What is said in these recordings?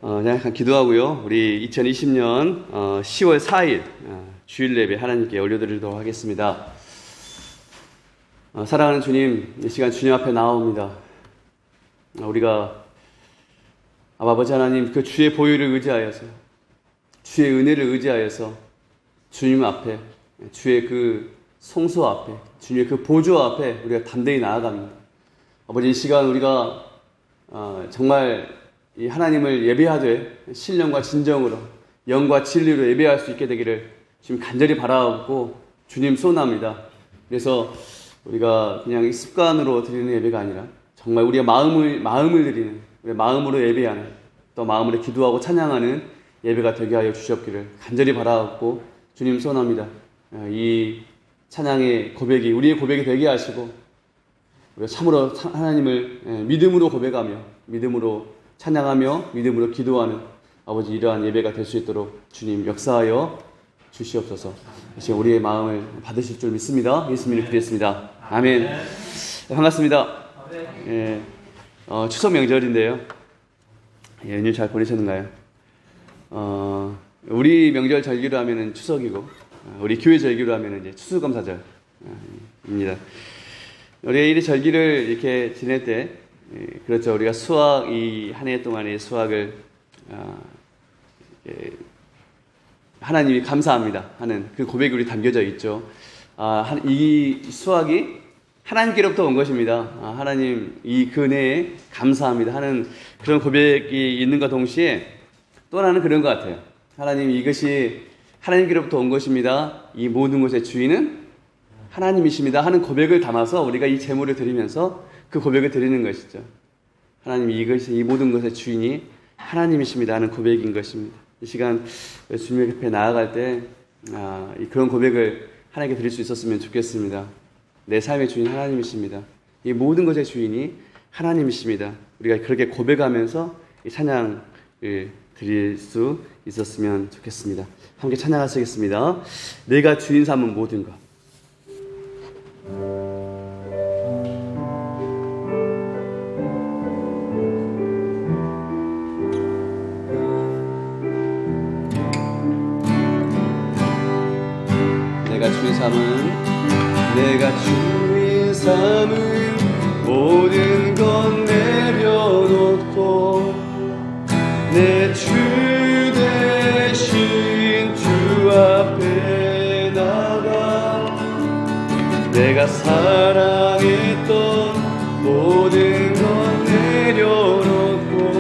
잠깐 기도하고요. 우리 2020년 10월 4일 주일 예배 하나님께 올려드리도록 하겠습니다. 사랑하는 주님, 이 시간 주님 앞에 나옵니다. 우리가 아버지 하나님 그 주의 보혈을 의지하여서, 주의 은혜를 의지하여서 주님 앞에, 주의 그 성소 앞에, 주님의 그 보좌 앞에 우리가 담대히 나아갑니다. 아버지, 이 시간 우리가 정말 이 하나님을 예배하되 신령과 진정으로 영과 진리로 예배할 수 있게 되기를 지금 간절히 바라고 주님 소원합니다. 그래서 우리가 그냥 습관으로 드리는 예배가 아니라 정말 우리가 마음을 드리는, 우리가 마음으로 예배하는, 또 마음으로 기도하고 찬양하는 예배가 되게 하여 주시옵기를 간절히 바라고 주님 소원합니다. 이 찬양의 고백이 우리의 고백이 되게 하시고 우리가 참으로 하나님을 믿음으로 고백하며 믿음으로 찬양하며 믿음으로 기도하는 아버지 이러한 예배가 될 수 있도록 주님 역사하여 주시옵소서. 지금 우리의 마음을 받으실 줄 믿습니다. 예수님을 기도했습니다. 아멘. 반갑습니다. 추석 명절인데요. 연휴 잘 보내셨는가요? 우리 명절 절기로 하면은 추석이고 우리 교회 절기로 하면은 이제 추수감사절입니다. 우리가 이 절기를 이렇게 지낼 때 그렇죠. 우리가 수학, 이 한 해 동안의 수학을 하나님이 감사합니다 하는 그 고백이 우리 담겨져 있죠. 이 수학이 하나님께로부터 온 것입니다. 하나님 이 은혜에 감사합니다 하는 그런 고백이 있는과 동시에 또 하나는 그런 것 같아요. 하나님 이것이 하나님께로부터 온 것입니다. 이 모든 것의 주인은 하나님이십니다 하는 고백을 담아서 우리가 이 제물을 드리면서 그 고백을 드리는 것이죠. 하나님 이것이 이 모든 것의 주인이 하나님이십니다 하는 고백인 것입니다. 이 시간 주님 앞에 나아갈 때 그런 고백을 하나님께 드릴 수 있었으면 좋겠습니다. 내 삶의 주인 하나님이십니다. 이 모든 것의 주인이 하나님이십니다. 우리가 그렇게 고백하면서 이 찬양을 드릴 수 있었으면 좋겠습니다. 함께 찬양하시겠습니다. 내가 주인 삼은 모든 것. 내가 주인 삼은 모든 것 내려놓고 내 주 대신 주 앞에 나가 내가 사랑했던 모든 것 내려놓고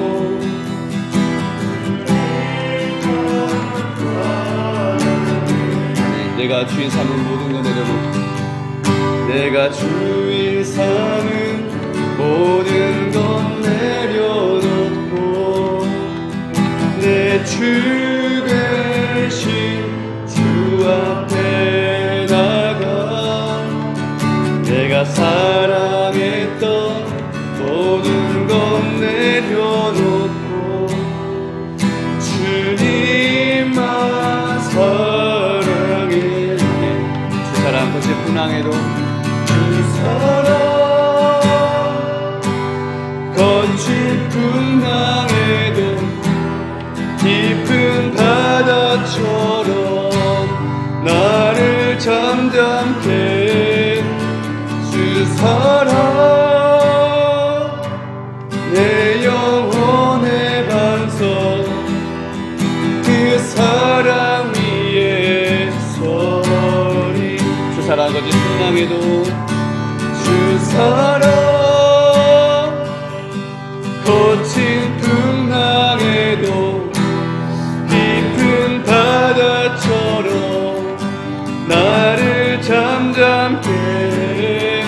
내가 주인 삼은 모든 것 내려놓고 내가 주인 삼은 모든 것 내려놓고 내 주 대신 주 앞에 나가 내가 사랑했던 모든 것 내려놓고 주님만 사랑해 주 사랑 거칠 풍랑에도 사랑 거친 풍랑에도 깊은 바다처럼 나를 잠잠케 주 사랑 내 영혼의 반석 그 사랑 위에 서리 주 사랑 거친 풍랑에도 주 사랑 거친 풍랑에도 깊은 바다처럼 나를 잠잠케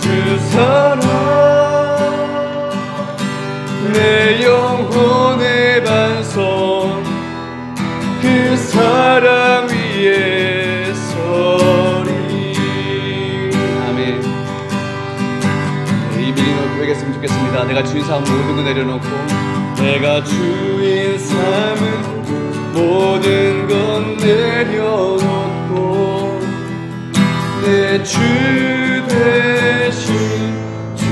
주 사랑 내 영혼의 반석 그 사랑 위에 서리. 아멘. 이 믿음을 고백했으면 좋겠습니다. 내가 주인 삼은 모든 것 내려놓고 내가 주인 삼은 모든 것 내려놓고 내 주 대신 주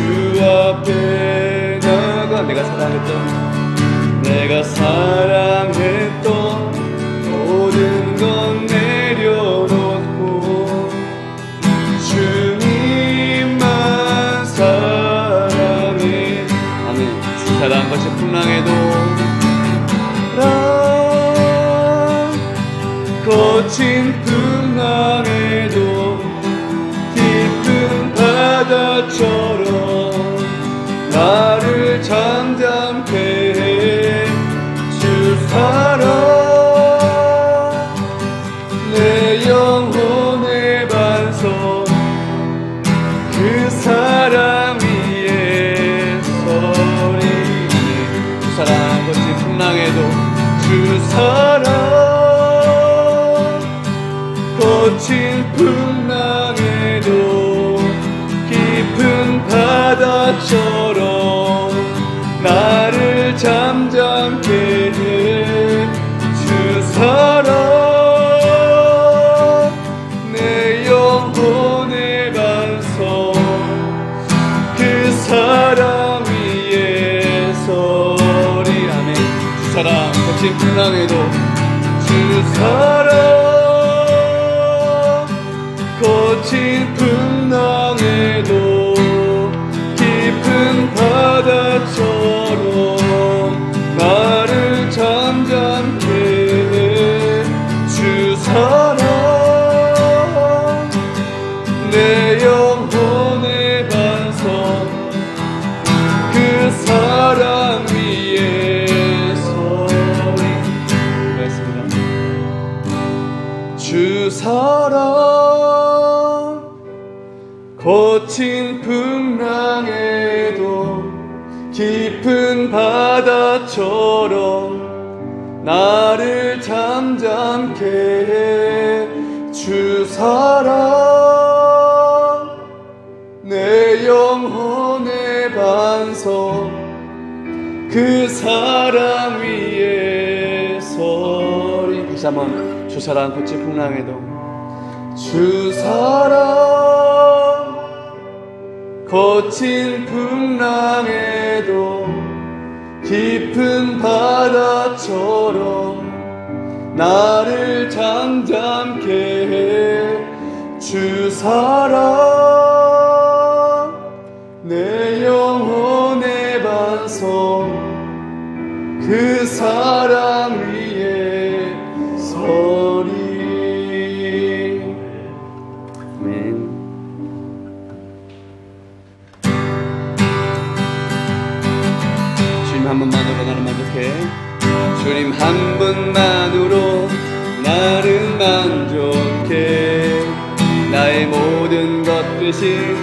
앞에 나가 내가 사랑했던 내가 사랑했던 모든 건 내려놓고 주님만 사랑해. 아멘. 주 사랑 같이 풍랑해도 거친 풍랑에도 깊은 바다처럼 나를 잠잠케 해. 주 사랑 내 영혼의 반석 그 사랑 위에 서리. 주 사랑 거친 풍랑에도 주 사랑 거친 풍랑에도 깊은 바다처럼 나를 잠잠케 해. 주 사랑 내 영혼의 반석 그 사랑 위에 서리. 아멘. 주 사랑 거친 풍랑에도 주 사랑 거친 풍랑에도 깊은 바다처럼 나를 잠잠케 해. 주 사랑 내 영혼의 반석 그 사랑 위에 서리. 고맙습니다. 주 사랑 거친 풍랑에도 깊은 바다처럼 나를 잠잠케 해. 주 사랑 내 영혼의 반석 그 사랑 위에 서리. 다시 한번 주 사랑 거친 풍랑에도 주 사랑 거친 풍랑에도 깊은 바다처럼 나를 잠잠케 해. 주 사랑 내 영혼의 반석 그 사랑 위에 서리. 아멘. 주님 한 분만으로 나를 만족해. 주님 한 분만으로 나를 만족해. 나의 모든 것 되신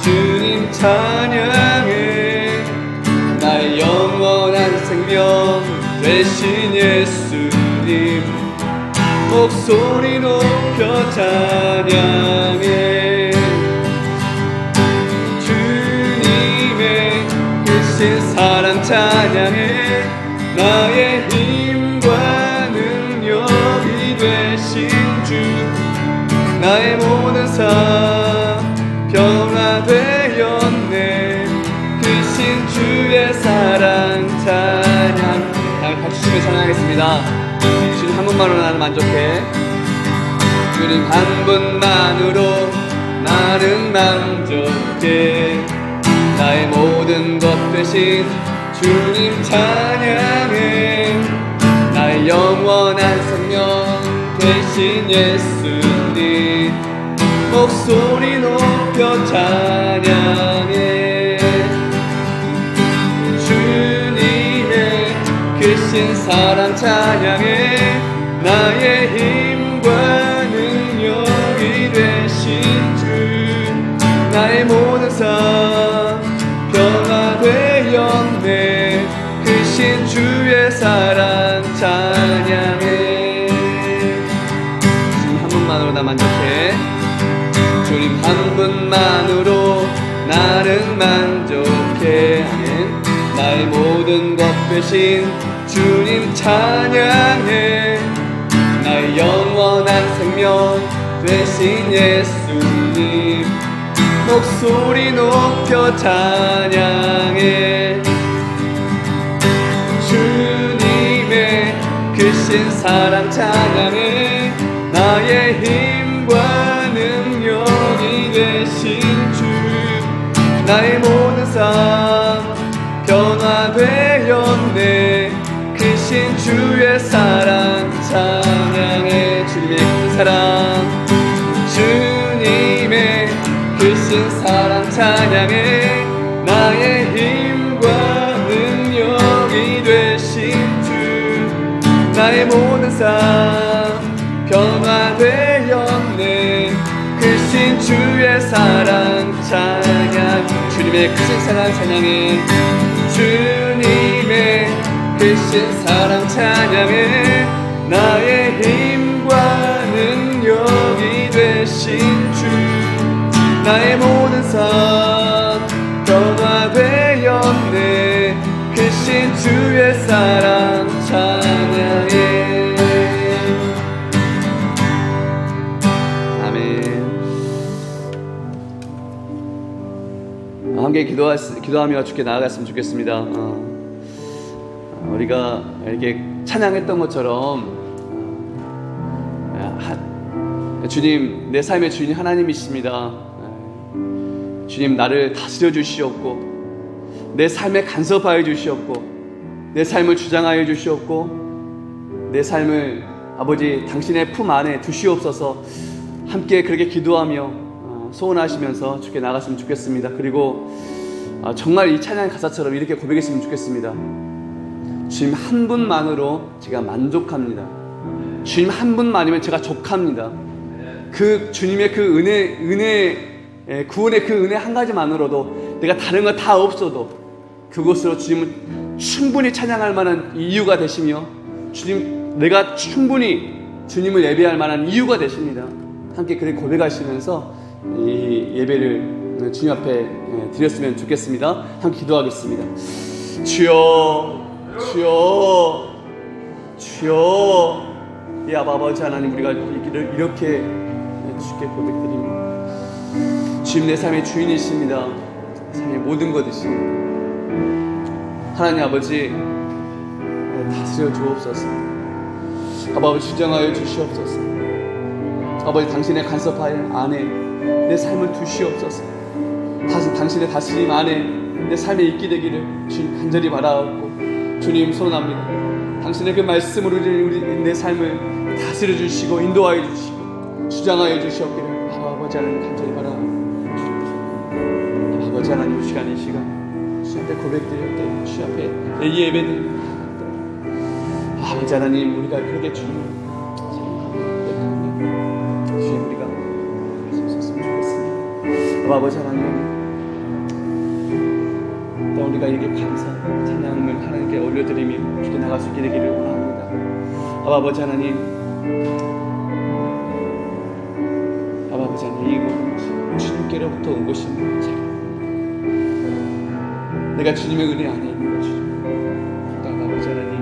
주님 찬양해. 나의 영원한 생명 되신 예수님 목소리 높여 찬양해. 주님의 크신 사랑 찬양해. 나의 힘과 능력이 되신 주 나의 모든 삶 변화되었네. 크신 주의 사랑 찬양. 다음에 같이 주님의 찬양하겠습니다. 주님 한 분만으로 나를 만족해. 주님 한 분만으로 나는 만족해. 나의 모든 것 되신 주님 찬양해. 나의 영원한 생명 되신 예수님 목소리 높여 찬양해. 주님의 크신 사랑 찬양해. 나의 힘과 능력이 되신 주 나의 모든 삶 변화되었네. 크신 주의 사랑 찬양해. 주님 한 분만으로 나 만족해. 주님 한 분만으로 나는 만족해. 아멘. 나의 모든 것 되신 주님 찬양해. 나의 영원한 생명 되신 예수님 목소리 높여 찬양해. 주님 크신 사랑 찬양해. 나의 힘과 능력이 되신 주, 나의 모든 삶 변화되었네. 크신 주의 사랑 찬양해. 주님의 큰 사랑, 주님의 크신 사랑 찬양해. 나의 힘과 능력이 되신 주, 나의 모든 삶 변화되었네. 크신 주의 사랑 찬양. 주님의 크신 사랑 찬양해. 주님의 크신 사랑 찬양해. 나의 힘과 능력이 되신 주, 나의 모든 삶 변화되었네. 크신 주의 사랑 찬양해. 아멘. 함께 기도하며 주께 나아갔으면 좋겠습니다. 우리가 이렇게 찬양했던 것처럼 주님, 내 삶의 주인 하나님이십니다. 주님, 나를 다스려 주시옵고 내 삶에 간섭하여 주시옵고 내 삶을 주장하여 주시옵고 내 삶을 아버지 당신의 품 안에 두시옵소서. 함께 그렇게 기도하며 소원하시면서 주께 나갔으면 좋겠습니다. 그리고 정말 이 찬양 가사처럼 이렇게 고백했으면 좋겠습니다. 주님 한 분만으로 제가 만족합니다. 주님 한 분만이면 제가 족합니다. 그 주님의 그 은혜, 구원의 그 은혜 한 가지만으로도 내가 다른 거 다 없어도 그곳으로 주님은 충분히 찬양할 만한 이유가 되시며, 주님, 내가 충분히 주님을 예배할 만한 이유가 되십니다. 함께 그렇게 고백하시면서 이 예배를 주님 앞에 드렸으면 좋겠습니다. 함께 기도하겠습니다. 주여, 주여, 주여. 이 아버지 하나님, 우리가 이렇게 주께 고백드립니다. 주님, 내 삶의 주인이십니다. 삶의 모든 것이십니다. 하나님 아버지, 다스려 주옵소서. 아버지, 주장하여 주시옵소서. 아버지, 당신의 간섭하여 안에 내 삶을 두시옵소서. 당신의 다스림 안에 내 삶에 있게 되기를 주님 간절히 바라옵고, 주님 소원합니다. 당신의 그 말씀으로 내 삶을 다스려 주시고 인도하여 주시고 주장하여 주시옵기를 아버지 하나님 간절히 바라옵고, 아버지 하나님, 이 시간 주 앞에 고백드릴 때, 주 앞에 이 예배드립니다. 아버지 하나님, 우리가 그렇게 주님 사랑하며 주님 우리가 하셨으면 좋겠습니다. 아버지 하나님, 또 우리가 이렇게 감사 찬양을 하나님께 올려드리며 주께 나갈 수 있게 되기를 원합니다. 아버지 하나님, 아버지 하나님, 이곳은 주님께로부터 온 곳입니다. 내가 주님의 은혜 안에 있는 것이죠. 아버지 하나님,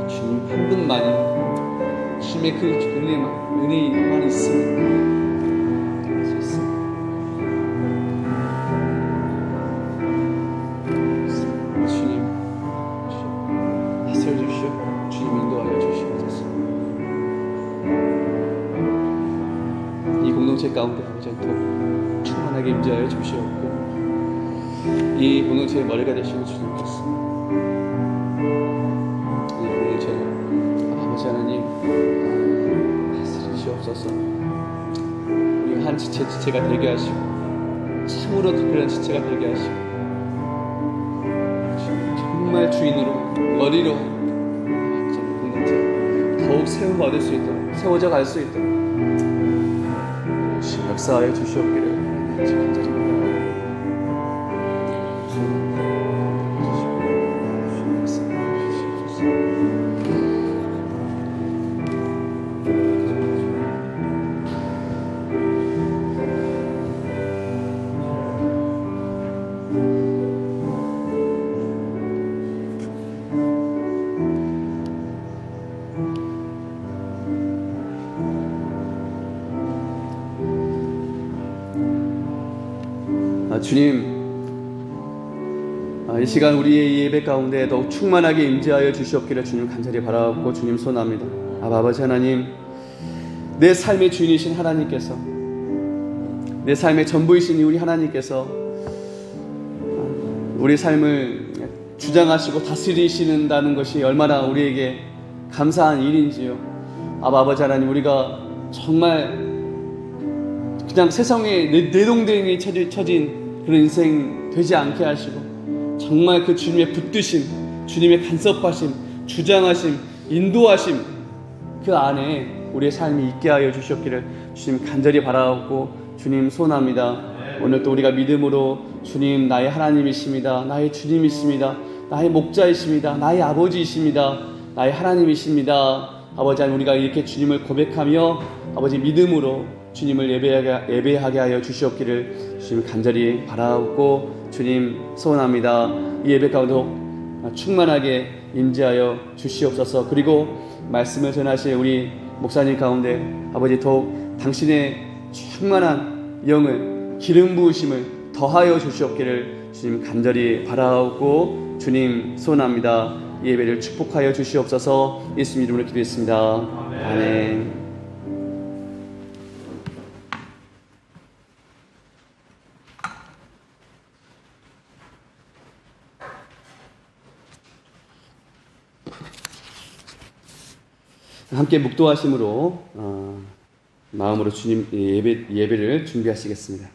주님 한 분만이, 주님의 그 은혜만 있으면 할 수 있습니다. 주님 다스려 주시오. 주님 인도하여 주시옵소서. 이 공동체 가운데 아버지 더 충만하게 임재하여 주시옵고, 이 공동체의 머리가 되시는 주님께서 이 공동체 아버지 하나님 다스리시옵소서. 우리 한 지체가 되게 하시고, 참으로 특별한 지체가 되게 하시고, 정말 주인으로 머리로 아버지 공동체 더욱 세워받을 수 있도록, 세워져 갈 수 있도록 역사하여 주시옵기를 간절히 주님, 이 시간 우리의 예배 가운데 더욱 충만하게 임재하여 주시옵기를 주님 간절히 바라옵고 주님 소원합니다. 아버지 하나님, 내 삶의 주인이신 하나님께서, 내 삶의 전부이신 우리 하나님께서 우리 삶을 주장하시고 다스리시는다는 것이 얼마나 우리에게 감사한 일인지요. 아버지 하나님, 우리가 정말 그냥 세상에 내동댕이 처진 그런 인생 되지 않게 하시고, 정말 그 주님의 붙드심, 주님의 간섭하심, 주장하심, 인도하심, 그 안에 우리의 삶이 있게 하여 주시옵기를 주님 간절히 바라옵고 주님 소원합니다. 오늘 또 우리가 믿음으로 주님 나의 하나님이십니다, 나의 주님이십니다, 나의 목자이십니다, 나의 아버지이십니다, 나의 하나님이십니다. 아버지 하나님, 우리가 이렇게 주님을 고백하며 아버지 믿음으로 주님을 예배하게 하여 주시옵기를 주님 간절히 바라옵고 주님 소원합니다. 이 예배 가운데 충만하게 임재하여 주시옵소서. 그리고 말씀을 전하실 우리 목사님 가운데 아버지 더욱 당신의 충만한 영을, 기름 부으심을 더하여 주시옵기를 주님 간절히 바라옵고 주님 소원합니다. 이 예배를 축복하여 주시옵소서. 예수님 이름으로 기도했습니다. 아멘. 함께 묵도하심으로 마음으로 주님 예배를 준비하시겠습니다.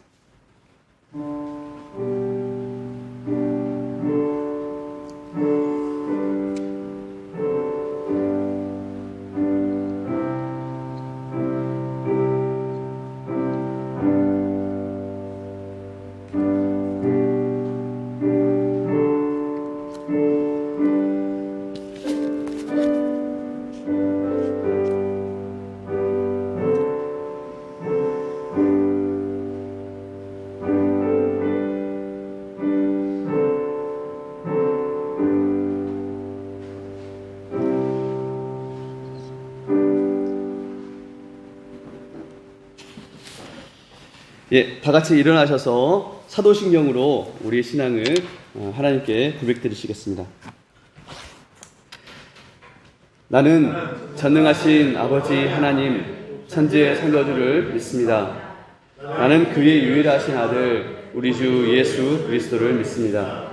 예, 다 같이 일어나셔서 사도신경으로 우리의 신앙을 하나님께 고백드리시겠습니다. 나는 전능하신 아버지 하나님 천지의 창조주를 믿습니다. 나는 그의 유일하신 아들 우리 주 예수 그리스도를 믿습니다.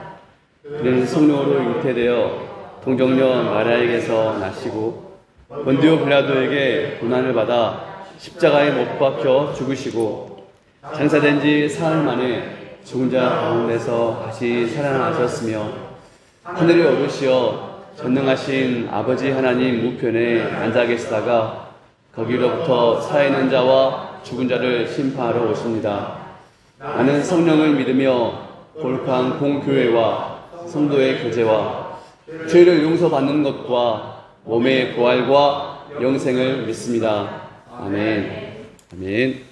그는 성령으로 잉태되어 동정녀 마리아에게서 나시고 본디오 빌라도에게 고난을 받아 십자가에 못 박혀 죽으시고 장사된 지 사흘 만에 죽은 자 가운데서 다시 살아나셨으며 하늘에 오르시어 전능하신 아버지 하나님 우편에 앉아 계시다가 거기로부터 살아있는 자와 죽은 자를 심판하러 오십니다. 나는 성령을 믿으며 거룩한 공교회와 성도의 교제와 죄를 용서받는 것과 몸의 부활과 영생을 믿습니다. 아멘. 아멘.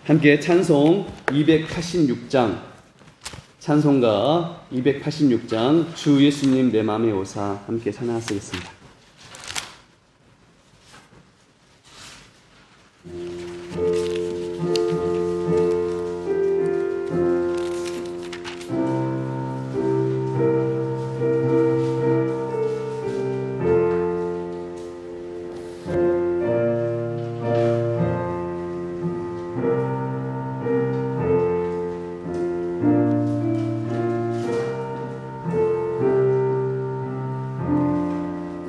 함께 찬송 286장, 찬송가 286장 주 예수님 내 맘에 오사 함께 찬양하시겠습니다.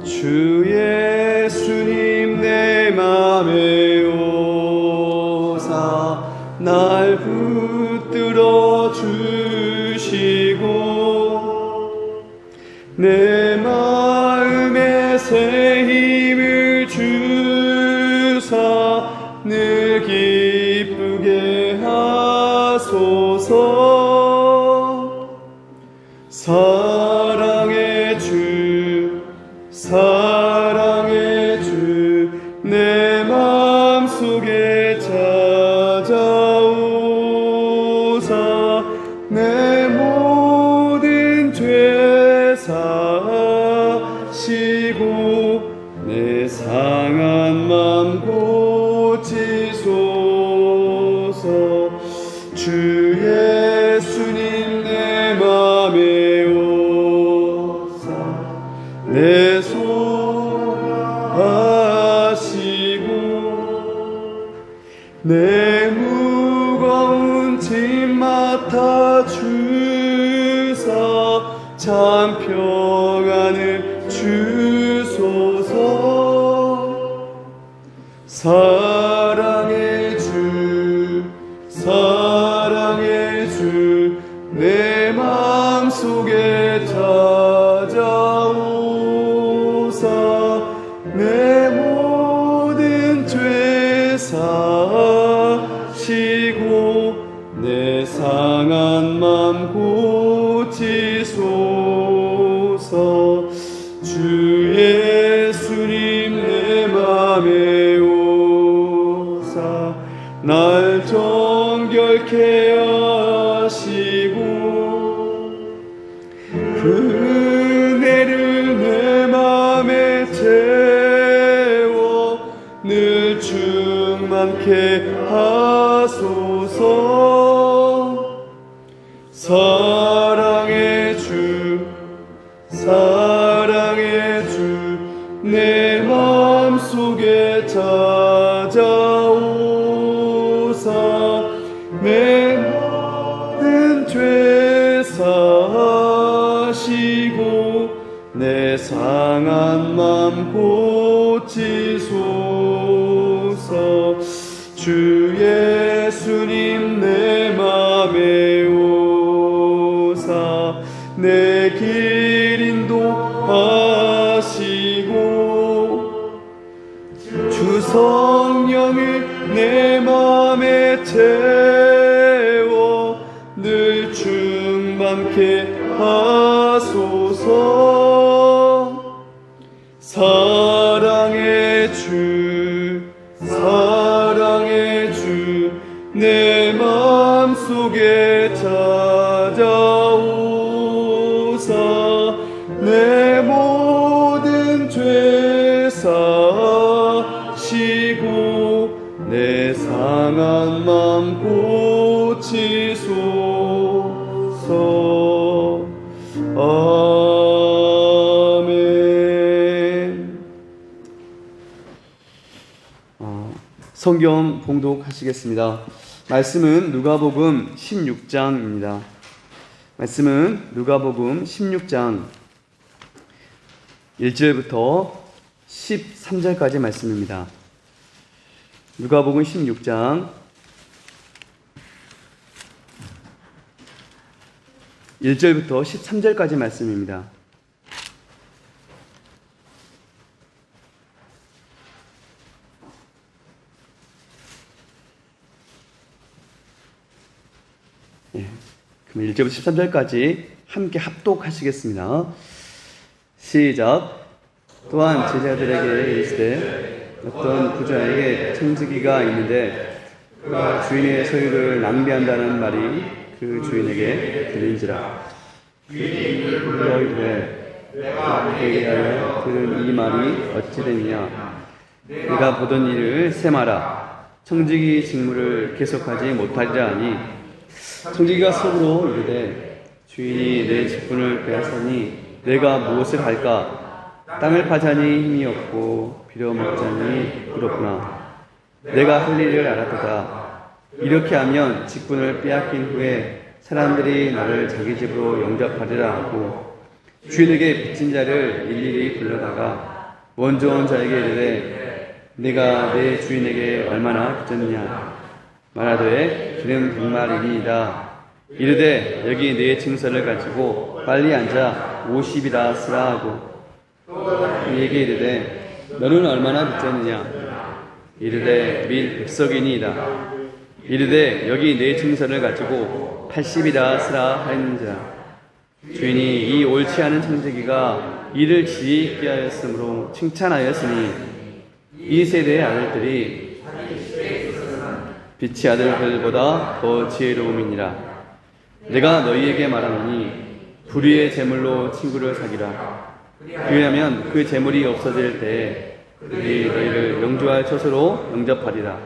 주 예수님 내 맘에 오사 날 붙들어 주시고 내 마음에 새 힘을 주사 늘 기쁘게 하소서. 사랑의 주 사랑의 주 내 맘속에 찾아오사 내 모든 죄 사하시고 내 상한 맘 고치소서. 주 예수님 내 내 손 아시고 내 무거운 짐 맡아 주사 참 평안을 주소서. 사랑의 주 사랑의 주 내 마음속에 찾아오사 내 모든 죄 사시고 내 상한 맘 고치소서. 주 예수님 내 맘에 오사 날 정결케 하시고 그 은혜를 내 맘에 채워 늘 충만케 하소서. 사랑의 주 사랑의 주 내 마음속에 찾아오사 내 모든 죄 사시고 내 상한 맘 고치소서. 주 예수님 내 맘에 오사 내 길 인도하시고 주 성령을 내 맘에 채워 늘 충만케 하소서. 사랑의 주 사랑의 주 내 마음속에 찾아오사 내 모든 죄 사시고 내 상한 맘 고치소서. 아멘. 성경 봉독하시겠습니다. 말씀은 누가복음 16장입니다. 말씀은 누가복음 16장 1절부터 13절까지 말씀입니다. 누가복음 16장 1절부터 13절까지 말씀입니다. 그럼 1절부터 13절까지 함께 합독하시겠습니다. 시작. 또한 제자들에게 이르시되 어떤 부자에게 청지기가 있는데 그가 주인의 소유를 낭비한다는 말이 그 주인에게 들린지라. 주인이 그가 이르되 내가 그에게 대하여 들은 이 말이 어찌 되느냐. 내가 보던 일을 셈하라. 청지기 직무를 계속하지 못하리라 하니 청지기가 속으로 이르되 주인이 내 직분을 빼앗으니 내가 무엇을 할까? 땅을 파자니 힘이 없고 빌어먹자니 부끄럽구나. 내가 할 일을 알았도다. 이렇게 하면 직분을 빼앗긴 후에 사람들이 나를 자기 집으로 영접하리라 하고 주인에게 빚진 자를 일일이 불러다가 먼저 온 자에게 이르되 내가 내 주인에게 얼마나 빚졌느냐. 말하되 기름 100마리니이다. 이르되 여기 내 증서를 가지고 빨리 앉아 50이라 쓰라 하고 그에게 이르되 너는 얼마나 빚졌느냐. 이르되 밀 100석이니이다. 이르되 여기 내 증서를 가지고 80이라 쓰라 하였는지라. 주인이 이 옳지 않은 청지기가 일을 지혜 있게 하였으므로 칭찬하였으니 이 세대의 아들들이 빛의 아들들보다 더 지혜로움이니라. 내가 너희에게 말하노니 불의의 재물로 친구를 사귀라. 그러면 그 재물이 없어질 때에 그들이 너희를 영주할 처소로 영접하리라.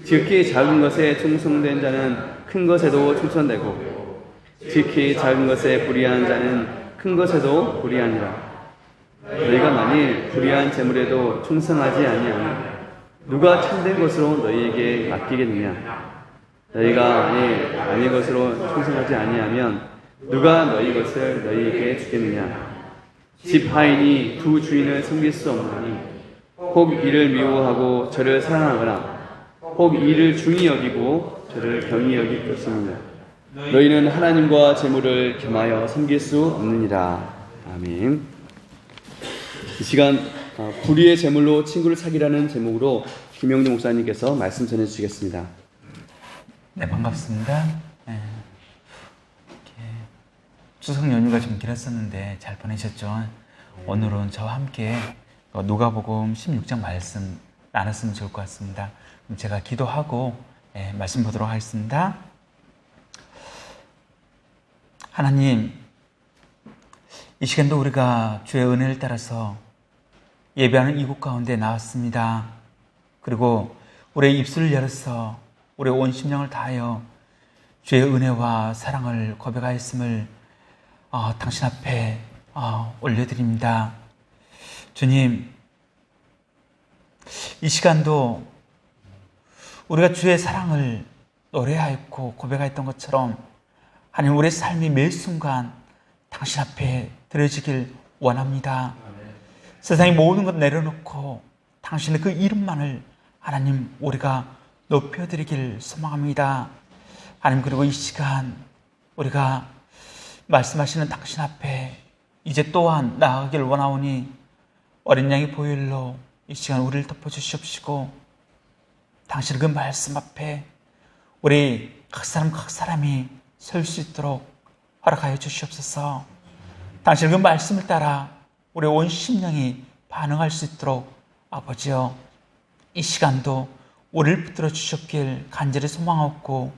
지극히 작은 것에 충성된 자는 큰 것에도 충성되고 지극히 작은 것에 불의한 자는 큰 것에도 불의하니라. 너희가 만일 불의한 재물에도 충성하지 아니하면 누가 참된 것으로 너희에게 맡기겠느냐? 너희가 만일 아닌 것으로 충성하지 아니하면 누가 너희 것을 너희에게 주겠느냐? 집 하인이 두 주인을 섬길 수 없나니 혹 이를 미워하고 저를 사랑하거나 혹 이를 중히 여기고 저를 경히 여길 것입니다. 너희는 하나님과 재물을 겸하여 섬길 수 없느니라. 아멘. 이 시간 불의의 재물로 친구를 사귀라는 제목으로 김영주 목사님께서 말씀 전해 주시겠습니다. 네, 반갑습니다. 네. 추석 연휴가 좀 길었었는데 잘 보내셨죠? 오늘은 저와 함께 누가복음 16장 말씀 나눴으면 좋을 것 같습니다. 그럼 제가 기도하고 말씀 보도록 하겠습니다. 하나님, 이 시간도 우리가 주의 은혜를 따라서 예배하는 이곳 가운데 나왔습니다. 그리고 우리의 입술을 열어서 우리의 온 심령을 다하여 주의 은혜와 사랑을 고백하였음을 당신 앞에 올려드립니다. 주님, 이 시간도 우리가 주의 사랑을 노래하였고 고백하였던 것처럼 하나님, 우리의 삶이 매 순간 당신 앞에 드려지길 원합니다. 세상의 모든 것 내려놓고 당신의 그 이름만을 하나님 우리가 높여드리길 소망합니다. 하나님, 그리고 이 시간 우리가 말씀하시는 당신 앞에 이제 또한 나아가길 원하오니 어린 양의 보혈로 이 시간 우리를 덮어주시옵시고 당신의 그 말씀 앞에 우리 각 사람이 설 수 있도록 허락하여 주시옵소서. 당신의 그 말씀을 따라 우리 온 심령이 반응할 수 있도록 아버지여, 이 시간도 우리를 붙들어 주셨길 간절히 소망하옵고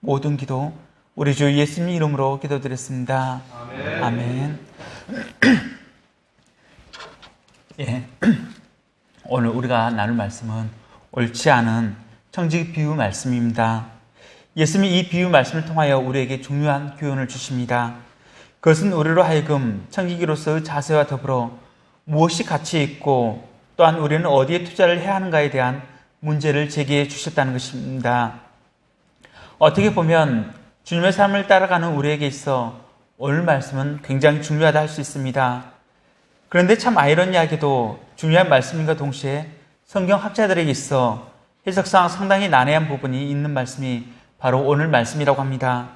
모든 기도 우리 주 예수님 이름으로 기도드렸습니다. 아멘. 아멘. 예. 오늘 우리가 나눌 말씀은 옳지 않은 청지기 비유 말씀입니다. 예수님이 이 비유 말씀을 통하여 우리에게 중요한 교훈을 주십니다. 그것은 우리로 하여금 청지기로서의 자세와 더불어 무엇이 가치 있고 또한 우리는 어디에 투자를 해야 하는가에 대한 문제를 제기해 주셨다는 것입니다. 어떻게 보면 주님의 삶을 따라가는 우리에게 있어 오늘 말씀은 굉장히 중요하다 할 수 있습니다. 그런데 참 아이러니하게도 중요한 말씀인과 동시에 성경학자들에게 있어 해석상 상당히 난해한 부분이 있는 말씀이 바로 오늘 말씀이라고 합니다.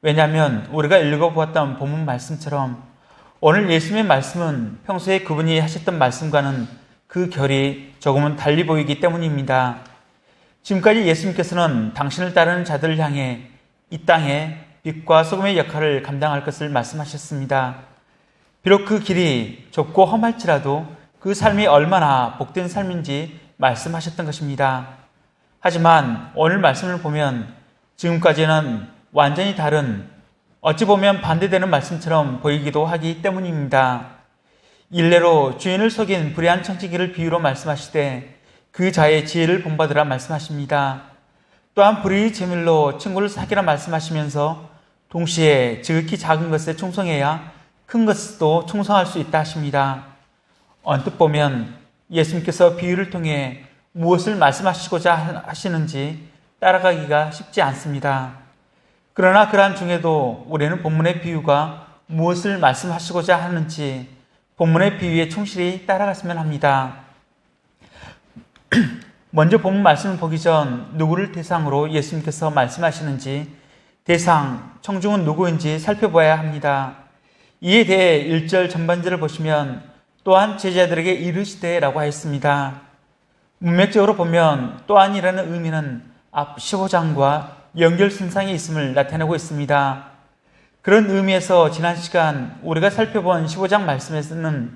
왜냐하면 우리가 읽어보았던 본문 말씀처럼 오늘 예수님의 말씀은 평소에 그분이 하셨던 말씀과는 그 결이 조금은 달리 보이기 때문입니다. 지금까지 예수님께서는 당신을 따르는 자들을 향해 이 땅에 빛과 소금의 역할을 감당할 것을 말씀하셨습니다. 비록 그 길이 좁고 험할지라도 그 삶이 얼마나 복된 삶인지 말씀하셨던 것입니다. 하지만 오늘 말씀을 보면 지금까지는 완전히 다른, 어찌 보면 반대되는 말씀처럼 보이기도 하기 때문입니다. 일례로 주인을 속인 불의한 청지기를 비유로 말씀하시되 그 자의 지혜를 본받으라 말씀하십니다. 또한 불의의 재물로 친구를 사귀라 말씀하시면서 동시에 지극히 작은 것에 충성해야 큰 것도 충성할 수 있다 하십니다. 언뜻 보면 예수님께서 비유를 통해 무엇을 말씀하시고자 하시는지 따라가기가 쉽지 않습니다. 그러나 그러한 중에도 우리는 본문의 비유가 무엇을 말씀하시고자 하는지 본문의 비유에 충실히 따라갔으면 합니다. 먼저 본문 말씀을 보기 전 누구를 대상으로 예수님께서 말씀하시는지, 대상, 청중은 누구인지 살펴봐야 합니다. 이에 대해 1절 전반절을 보시면 또한 제자들에게 이르시되 라고 하였습니다. 문맥적으로 보면 또한이라는 의미는 앞 15장과 연결선상에 있음을 나타내고 있습니다. 그런 의미에서 지난 시간 우리가 살펴본 15장 말씀에서는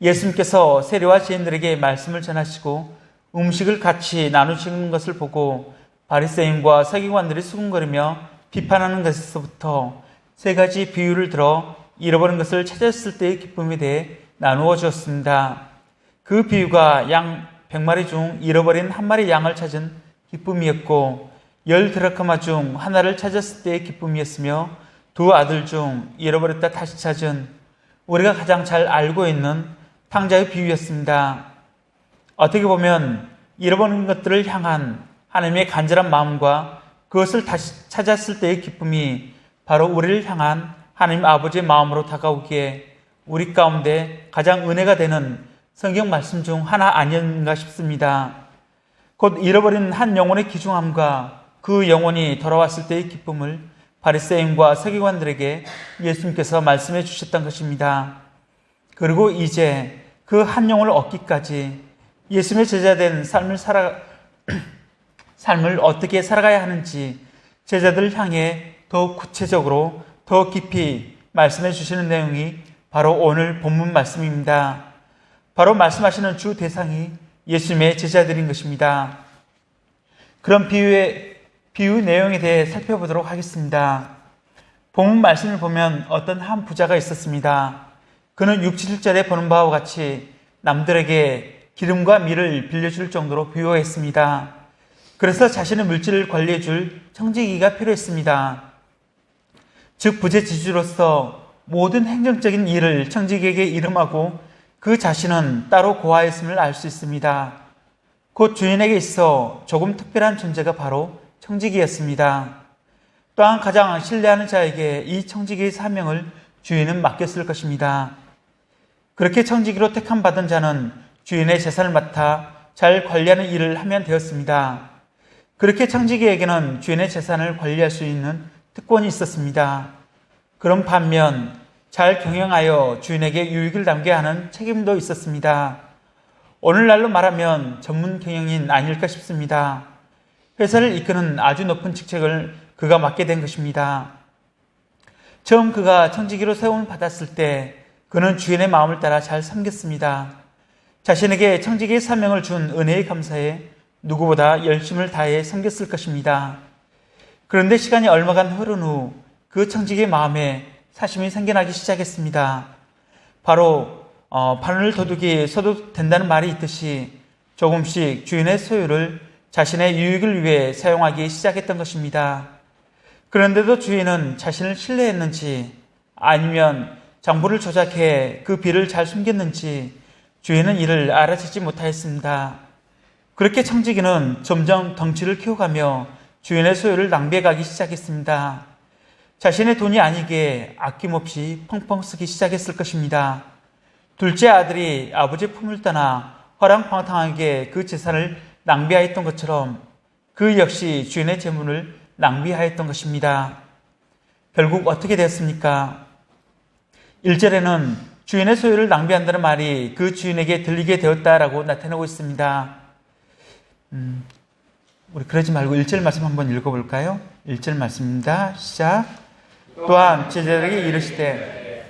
예수님께서 세리와 지인들에게 말씀을 전하시고 음식을 같이 나누시는 것을 보고 바리새인과 서기관들이 수군거리며 비판하는 것에서부터 세 가지 비유를 들어 잃어버린 것을 찾았을 때의 기쁨에 대해 나누어 주었습니다. 그 비유가 양 100마리 중 잃어버린 한 마리 양을 찾은 기쁨이었고 10드라크마 중 하나를 찾았을 때의 기쁨이었으며 두 아들 중 잃어버렸다 다시 찾은 우리가 가장 잘 알고 있는 탕자의 비유였습니다. 어떻게 보면 잃어버린 것들을 향한 하나님의 간절한 마음과 그것을 다시 찾았을 때의 기쁨이 바로 우리를 향한 하나님 아버지의 마음으로 다가오기에 우리 가운데 가장 은혜가 되는 성경 말씀 중 하나 아니었는가 싶습니다. 곧 잃어버린 한 영혼의 귀중함과 그 영혼이 돌아왔을 때의 기쁨을 바리새인과 서기관들에게 예수님께서 말씀해 주셨던 것입니다. 그리고 이제 그 한 영혼을 얻기까지 예수님의 제자된 삶을 어떻게 살아가야 하는지 제자들을 향해 더 구체적으로 더 깊이 말씀해 주시는 내용이 바로 오늘 본문 말씀입니다. 바로 말씀하시는 주 대상이 예수님의 제자들인 것입니다. 그런 비유 내용에 대해 살펴보도록 하겠습니다. 본문 말씀을 보면 어떤 한 부자가 있었습니다. 그는 6, 7절에 보는 바와 같이 남들에게 기름과 밀을 빌려줄 정도로 부유했습니다. 그래서 자신의 물질을 관리해줄 청지기가 필요했습니다. 즉 부재지주로서 모든 행정적인 일을 청지기에게 이름하고 그 자신은 따로 고하였음을 알 수 있습니다. 곧 주인에게 있어 조금 특별한 존재가 바로 청지기였습니다. 또한 가장 신뢰하는 자에게 이 청지기의 사명을 주인은 맡겼을 것입니다. 그렇게 청지기로 택함받은 자는 주인의 재산을 맡아 잘 관리하는 일을 하면 되었습니다. 그렇게 청지기에게는 주인의 재산을 관리할 수 있는 특권이 있었습니다. 그런 반면 잘 경영하여 주인에게 유익을 남겨야 하는 책임도 있었습니다. 오늘날로 말하면 전문 경영인 아닐까 싶습니다. 회사를 이끄는 아주 높은 직책을 그가 맡게 된 것입니다. 처음 그가 청지기로 세움을 받았을 때 그는 주인의 마음을 따라 잘 섬겼습니다. 자신에게 청지기의 사명을 준 은혜에 감사해 누구보다 열심을 다해 섬겼을 것입니다. 그런데 시간이 얼마간 흐른 후 그 청지기의 마음에 사심이 생겨나기 시작했습니다. 바로 바늘 도둑이 써도 된다는 말이 있듯이 조금씩 주인의 소유를 자신의 유익을 위해 사용하기 시작했던 것입니다. 그런데도 주인은 자신을 신뢰했는지 아니면 장부를 조작해 그 비를 잘 숨겼는지 주인은 이를 알아채지 못하였습니다. 그렇게 청지기는 점점 덩치를 키워가며 주인의 소유를 낭비해가기 시작했습니다. 자신의 돈이 아니게 아낌없이 펑펑 쓰기 시작했을 것입니다. 둘째 아들이 아버지의 품을 떠나 허랑방탕하게 그 재산을 낭비하였던 것처럼 그 역시 주인의 재물을 낭비하였던 것입니다. 결국 어떻게 되었습니까? 1절에는 주인의 소유를 낭비한다는 말이 그 주인에게 들리게 되었다라고 나타내고 있습니다. 우리 그러지 말고 1절 말씀 한번 읽어볼까요? 1절 말씀입니다. 시작. 또한 제자들에게 이르시되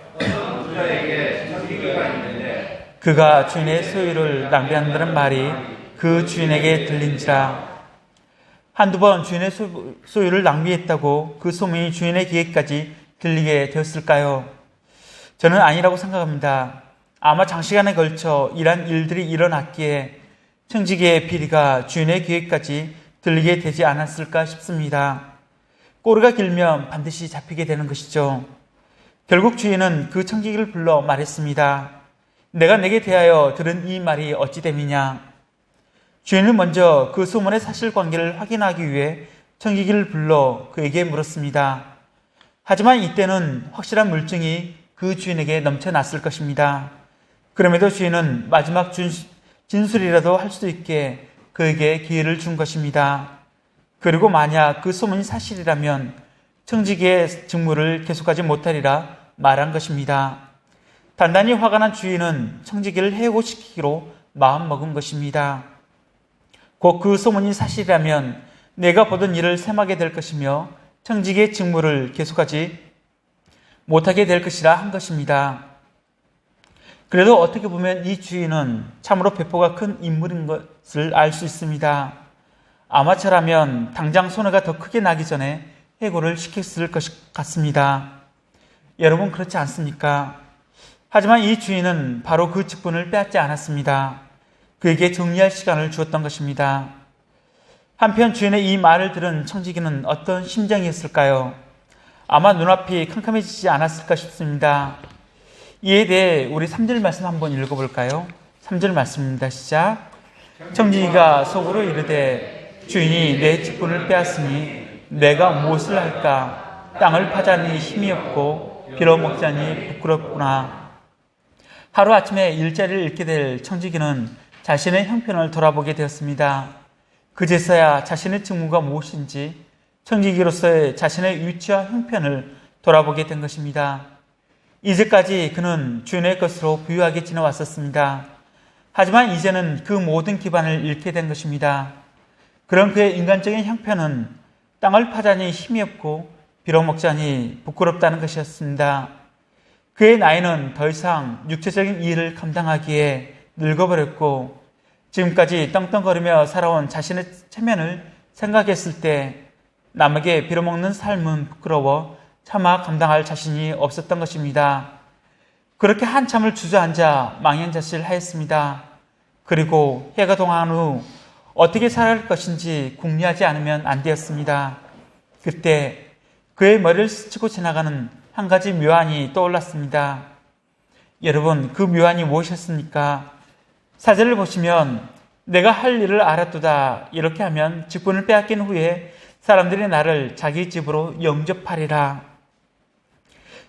그가 주인의 소유를 낭비한다는 말이 그 주인에게 들린지라. 한두 번 주인의 소유를 낭비했다고 그 소문이 주인의 귀에까지 들리게 되었을까요? 저는 아니라고 생각합니다. 아마 장시간에 걸쳐 이러한 일들이 일어났기에 청지기의 비리가 주인의 귀에까지 들리게 되지 않았을까 싶습니다. 꼬리가 길면 반드시 잡히게 되는 것이죠. 결국 주인은 그 청지기를 불러 말했습니다. 내가 내게 대하여 들은 이 말이 어찌 됨이냐. 주인은 먼저 그 소문의 사실관계를 확인하기 위해 청지기를 불러 그에게 물었습니다. 하지만 이때는 확실한 물증이 그 주인에게 넘쳐났을 것입니다. 그럼에도 주인은 마지막 진술이라도 할 수 있게 그에게 기회를 준 것입니다. 그리고 만약 그 소문이 사실이라면 청지기의 직무를 계속하지 못하리라 말한 것입니다. 단단히 화가 난 주인은 청지기를 해고시키기로 마음먹은 것입니다. 곧 그 소문이 사실이라면 내가 보던 일을 셈하게 될 것이며 청지기의 직무를 계속하지 못하게 될 것이라 한 것입니다. 그래도 어떻게 보면 이 주인은 참으로 배포가 큰 인물인 것을 알 수 있습니다. 아마처라면 당장 손해가 더 크게 나기 전에 해고를 시켰을 것 같습니다. 여러분 그렇지 않습니까? 하지만 이 주인은 바로 그 직분을 빼앗지 않았습니다. 그에게 정리할 시간을 주었던 것입니다. 한편 주인의 이 말을 들은 청지기는 어떤 심정이었을까요? 아마 눈앞이 캄캄해지지 않았을까 싶습니다. 이에 대해 우리 3절 말씀 한번 읽어볼까요? 3절 말씀입니다. 시작. 청지기가 속으로 이르되 주인이 내 직분을 빼앗으니 내가 무엇을 할까? 땅을 파자니 힘이 없고 빌어먹자니 부끄럽구나. 하루아침에 일자리를 잃게 될 청지기는 자신의 형편을 돌아보게 되었습니다. 그제서야 자신의 직무가 무엇인지 청지기로서의 자신의 위치와 형편을 돌아보게 된 것입니다. 이제까지 그는 주인의 것으로 부유하게 지내왔었습니다. 하지만 이제는 그 모든 기반을 잃게 된 것입니다. 그런 그의 인간적인 형편은 땅을 파자니 힘이 없고 빌어먹자니 부끄럽다는 것이었습니다. 그의 나이는 더 이상 육체적인 일을 감당하기에 늙어버렸고 지금까지 떵떵거리며 살아온 자신의 체면을 생각했을 때 남에게 빌어먹는 삶은 부끄러워 차마 감당할 자신이 없었던 것입니다. 그렇게 한참을 주저앉아 망연자실하였습니다. 그리고 해가 동한 후 어떻게 살아갈 것인지 궁리하지 않으면 안 되었습니다. 그때 그의 머리를 스치고 지나가는 한 가지 묘안이 떠올랐습니다. 여러분, 그 묘안이 무엇이었습니까? 사절을 보시면 내가 할 일을 알았도다. 이렇게 하면 직분을 빼앗긴 후에 사람들이 나를 자기 집으로 영접하리라.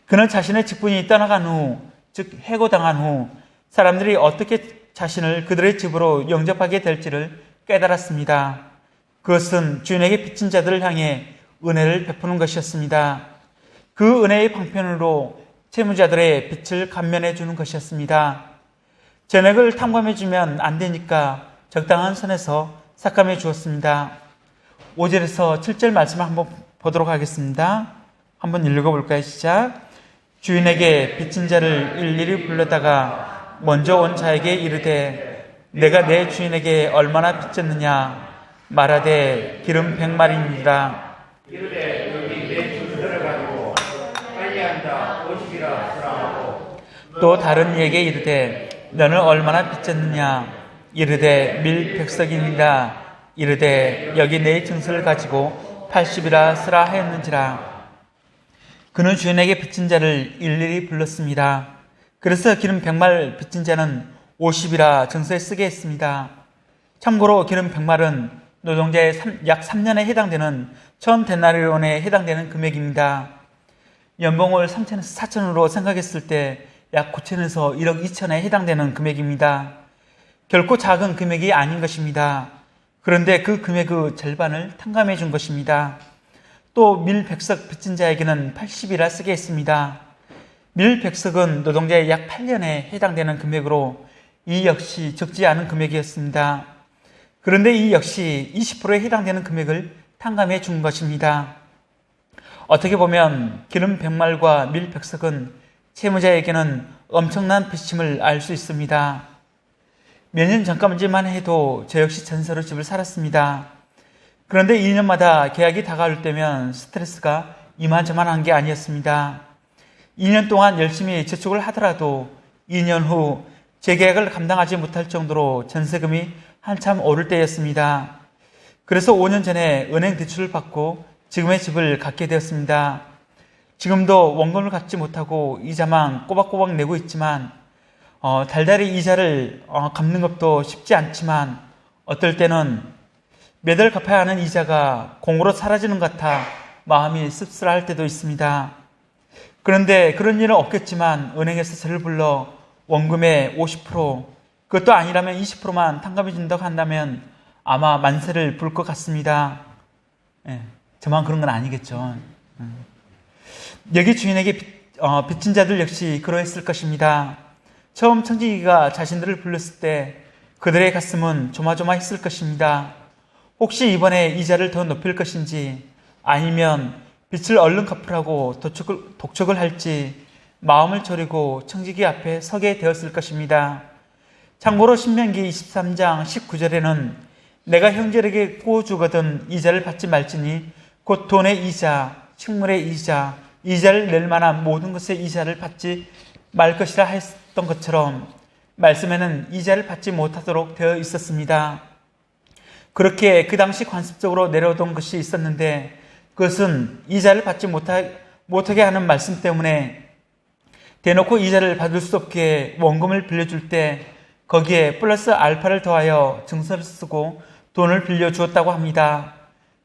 그는 자신의 직분이 떠나간 후, 즉 해고당한 후 사람들이 어떻게 자신을 그들의 집으로 영접하게 될지를 깨달았습니다. 그것은 주인에게 빚진 자들을 향해 은혜를 베푸는 것이었습니다. 그 은혜의 방편으로 채무자들의 빚을 감면해 주는 것이었습니다. 전액을 탕감해 주면 안 되니까 적당한 선에서 삭감해 주었습니다. 5절에서 7절 말씀을 한번 보도록 하겠습니다. 한번 읽어볼까요? 시작. 주인에게 빚진 자를 일일이 불러다가 먼저 온 자에게 이르되 내가 내 주인에게 얼마나 빚졌느냐 말하되 기름 100마리니라. 이르되 여기 내 주들을 가지고 빨리 앉아 50이라 쓰라하고 또 다른 이에게 이르되 너는 얼마나 빚졌느냐 이르되 밀 100석이니라. 이르되 여기 내 증서를 가지고 80이라 쓰라 하였는지라. 그는 주인에게 빚진 자를 일일이 불렀습니다. 그래서 기름 100말 빚진 자는 50이라 증서에 쓰게 했습니다. 참고로 기름 100말은 노동자의 약 3년에 해당되는 1000데나리온에 해당되는 금액입니다. 연봉을 3천에서 4천으로 생각했을 때 약 9천에서 1억 2천에 해당되는 금액입니다. 결코 작은 금액이 아닌 것입니다. 그런데 그 금액의 절반을 탕감해 준 것입니다. 또 밀 100석 빚진 자에게는 80이라 쓰게 했습니다. 밀 100석은 노동자의 약 8년에 해당되는 금액으로 이 역시 적지 않은 금액이었습니다. 그런데 이 역시 20%에 해당되는 금액을 탕감해 준 것입니다. 어떻게 보면 기름 100말과 밀 100석은 채무자에게는 엄청난 빚임을 알 수 있습니다. 몇 년 전까지만 해도 저 역시 전세로 집을 살았습니다. 그런데 2년마다 계약이 다가올 때면 스트레스가 이만저만한 게 아니었습니다. 2년 동안 열심히 저축을 하더라도 2년 후 재계약을 감당하지 못할 정도로 전세금이 한참 오를 때였습니다. 그래서 5년 전에 은행 대출을 받고 지금의 집을 갖게 되었습니다. 지금도 원금을 갚지 못하고 이자만 꼬박꼬박 내고 있지만 달달이 이자를 갚는 것도 쉽지 않지만 어떨 때는 매달 갚아야 하는 이자가 공으로 사라지는 것 같아 마음이 씁쓸할 때도 있습니다. 그런데 그런 일은 없겠지만 은행에서 저를 불러 원금의 50%, 그것도 아니라면 20%만 탕감해 준다고 한다면 아마 만세를 부를 것 같습니다. 저만 그런 건 아니겠죠. 여기 주인에게 빚진 자들 역시 그러했을 것입니다. 처음 청지기가 자신들을 불렀을 때 그들의 가슴은 조마조마했을 것입니다. 혹시 이번에 이자를 더 높일 것인지 아니면 빚을 얼른 갚으라고 독촉을 할지 마음을 졸이고 청지기 앞에 서게 되었을 것입니다. 참고로 신명기 23장 19절에는 내가 형제에게 구워주거든 이자를 받지 말지니 곧 돈의 이자, 식물의 이자, 이자를 낼 만한 모든 것의 이자를 받지 말 것이라 했던 것처럼 말씀에는 이자를 받지 못하도록 되어 있었습니다. 그렇게 그 당시 관습적으로 내려오던 것이 있었는데 그것은 이자를 받지 못하게 하는 말씀 때문에 대놓고 이자를 받을 수 없게 원금을 빌려줄 때 거기에 플러스 알파를 더하여 증서를 쓰고 돈을 빌려주었다고 합니다.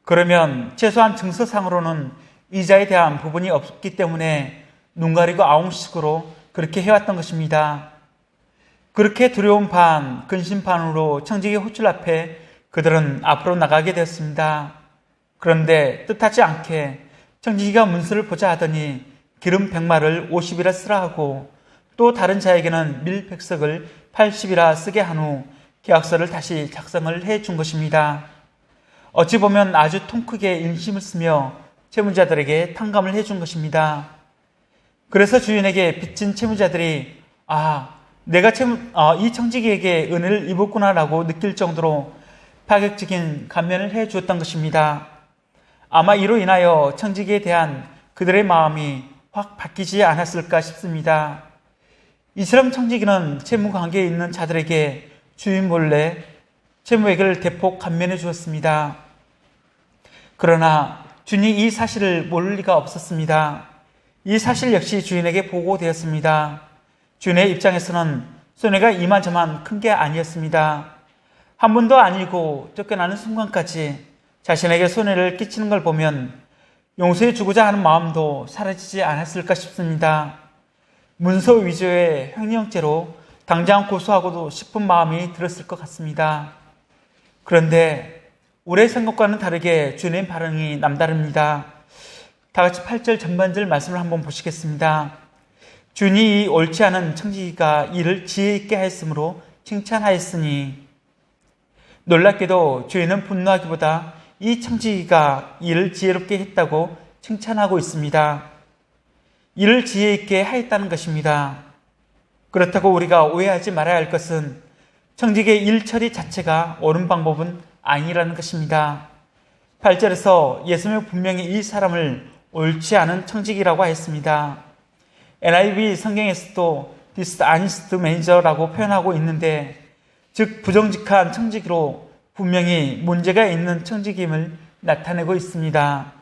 그러면 최소한 증서상으로는 이자에 대한 부분이 없기 때문에 눈 가리고 아웅식으로 그렇게 해왔던 것입니다. 그렇게 두려운 반, 근심 반으로 청지기 호출 앞에 그들은 앞으로 나가게 되었습니다. 그런데 뜻하지 않게 청지기가 문서를 보자 하더니 기름 100마를 50이라 쓰라 하고 또 다른 자에게는 밀 100석을 80이라 쓰게 한 후 계약서를 다시 작성을 해 준 것입니다. 어찌 보면 아주 통 크게 인심을 쓰며 채무자들에게 탕감을 해 준 것입니다. 그래서 주인에게 빚진 채무자들이 내가 이 청지기에게 은혜를 입었구나라고 느낄 정도로 파격적인 감면을 해 주었던 것입니다. 아마 이로 인하여 청지기에 대한 그들의 마음이 확 바뀌지 않았을까 싶습니다. 이처럼 청지기는 채무 관계에 있는 자들에게 주인 몰래 채무액을 대폭 감면해 주었습니다. 그러나 주인이 이 사실을 모를 리가 없었습니다. 이 사실 역시 주인에게 보고되었습니다. 주인의 입장에서는 손해가 이만저만 큰 게 아니었습니다. 한 번도 아니고 쫓겨나는 순간까지 자신에게 손해를 끼치는 걸 보면 용서해 주고자 하는 마음도 사라지지 않았을까 싶습니다. 문서 위조의 횡령죄로 당장 고소하고도 싶은 마음이 들었을 것 같습니다. 그런데 우리의 생각과는 다르게 주인의 반응이 남다릅니다. 다 같이 8절 전반절 말씀을 한번 보시겠습니다. 주인이 이 옳지 않은 청지기가 일을 지혜 있게 하였으므로 칭찬하였으니, 놀랍게도 주인은 분노하기보다 이 청지기가 일을 지혜롭게 했다고 칭찬하고 있습니다. 일을 지혜 있게 하였다는 것입니다. 그렇다고 우리가 오해하지 말아야 할 것은 청지기의 일 처리 자체가 옳은 방법은 아니라는 것입니다. 8절에서 예수님은 분명히 이 사람을 옳지 않은 청지기라고 했습니다. NIV 성경에서도 dishonest manager라고 표현하고 있는데, 즉 부정직한 청지기로 분명히 문제가 있는 청지기임을 나타내고 있습니다.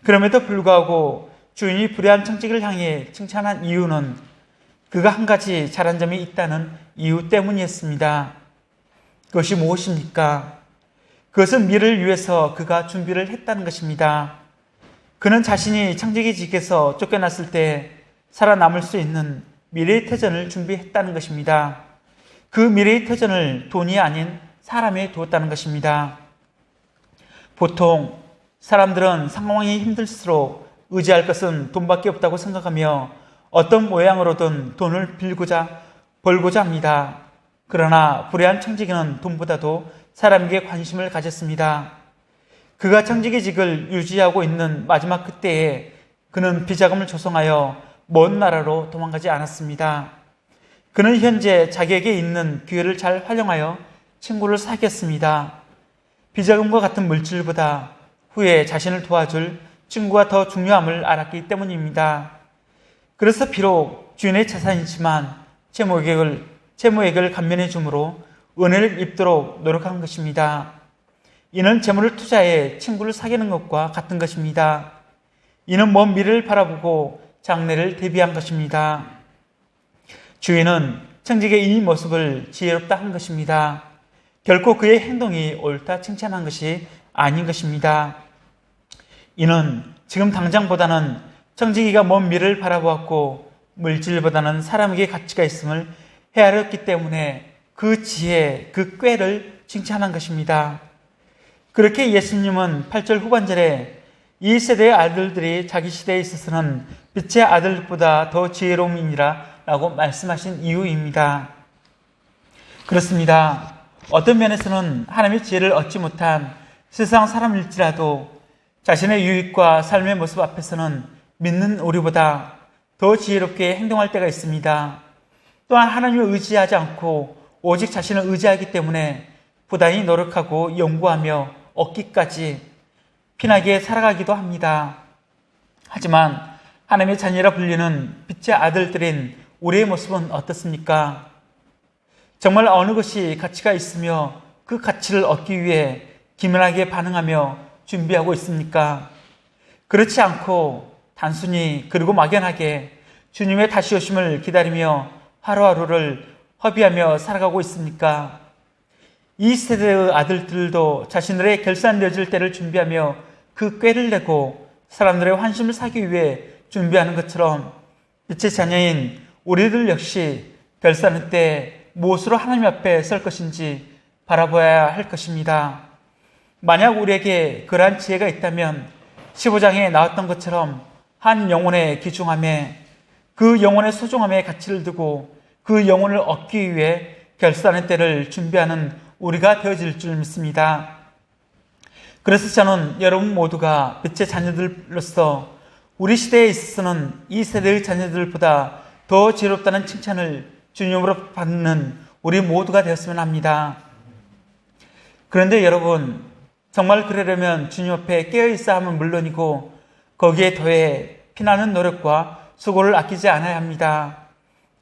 그럼에도 불구하고 주인이 불의한 청지기를 향해 칭찬한 이유는 그가 한 가지 잘한 점이 있다는 이유 때문이었습니다. 그것이 무엇입니까? 그것은 미래를 위해서 그가 준비를 했다는 것입니다. 그는 자신이 청지기직에서 쫓겨났을 때 살아남을 수 있는 미래의 터전을 준비했다는 것입니다. 그 미래의 터전을 돈이 아닌 사람에 두었다는 것입니다. 보통 사람들은 상황이 힘들수록 의지할 것은 돈밖에 없다고 생각하며 어떤 모양으로든 돈을 벌고자 합니다. 그러나 불의한 청지기는 돈보다도 사람에게 관심을 가졌습니다. 그가 청지기직을 유지하고 있는 마지막 그때에 그는 비자금을 조성하여 먼 나라로 도망가지 않았습니다. 그는 현재 자기에게 있는 기회를 잘 활용하여 친구를 사귀었습니다. 비자금과 같은 물질보다 후에 자신을 도와줄 친구가 더 중요함을 알았기 때문입니다. 그래서 비록 주인의 자산이지만 채무액을 감면해 주므로 은혜를 입도록 노력한 것입니다. 이는 재물을 투자해 친구를 사귀는 것과 같은 것입니다. 이는 먼 미래를 바라보고 장래를 대비한 것입니다. 주인은 청지기의 이 모습을 지혜롭다 한 것입니다. 결코 그의 행동이 옳다 칭찬한 것이 아닌 것입니다. 이는 지금 당장보다는 청지기가 먼 미래를 바라보았고 물질보다는 사람에게 가치가 있음을 헤아렸기 때문에 그 지혜, 그 꾀를 칭찬한 것입니다. 그렇게 예수님은 8절 후반절에 이 세대의 아들들이 자기 시대에 있어서는 빛의 아들보다 더 지혜로움이니라 라고 말씀하신 이유입니다. 그렇습니다. 어떤 면에서는 하나님의 지혜를 얻지 못한 세상 사람일지라도 자신의 유익과 삶의 모습 앞에서는 믿는 우리보다 더 지혜롭게 행동할 때가 있습니다. 또한 하나님을 의지하지 않고 오직 자신을 의지하기 때문에 부단히 노력하고 연구하며 얻기까지 피나게 살아가기도 합니다. 하지만 하나님의 자녀라 불리는 빛의 아들들인 우리의 모습은 어떻습니까? 정말 어느 것이 가치가 있으며 그 가치를 얻기 위해 기민하게 반응하며 준비하고 있습니까? 그렇지 않고 단순히 그리고 막연하게 주님의 다시 오심을 기다리며 하루하루를 허비하며 살아가고 있습니까? 이 세대의 아들들도 자신들의 결산되어질 때를 준비하며 그 꾀를 내고 사람들의 환심을 사기 위해 준비하는 것처럼 빛의 자녀인 우리들 역시 결산의 때 무엇으로 하나님 앞에 설 것인지 바라봐야 할 것입니다. 만약 우리에게 그러한 지혜가 있다면 15장에 나왔던 것처럼 한 영혼에 귀중함에 그 영혼의 소중함에 가치를 두고 그 영혼을 얻기 위해 결산의 때를 준비하는 우리가 되어질 줄 믿습니다. 그래서 저는 여러분 모두가 빛의 자녀들로서 우리 시대에 있어서는 이 세대의 자녀들보다 더 지혜롭다는 칭찬을 주님으로 받는 우리 모두가 되었으면 합니다. 그런데 여러분, 정말 그러려면 주님 앞에 깨어있어야 함은 물론이고 거기에 더해 피나는 노력과 수고를 아끼지 않아야 합니다.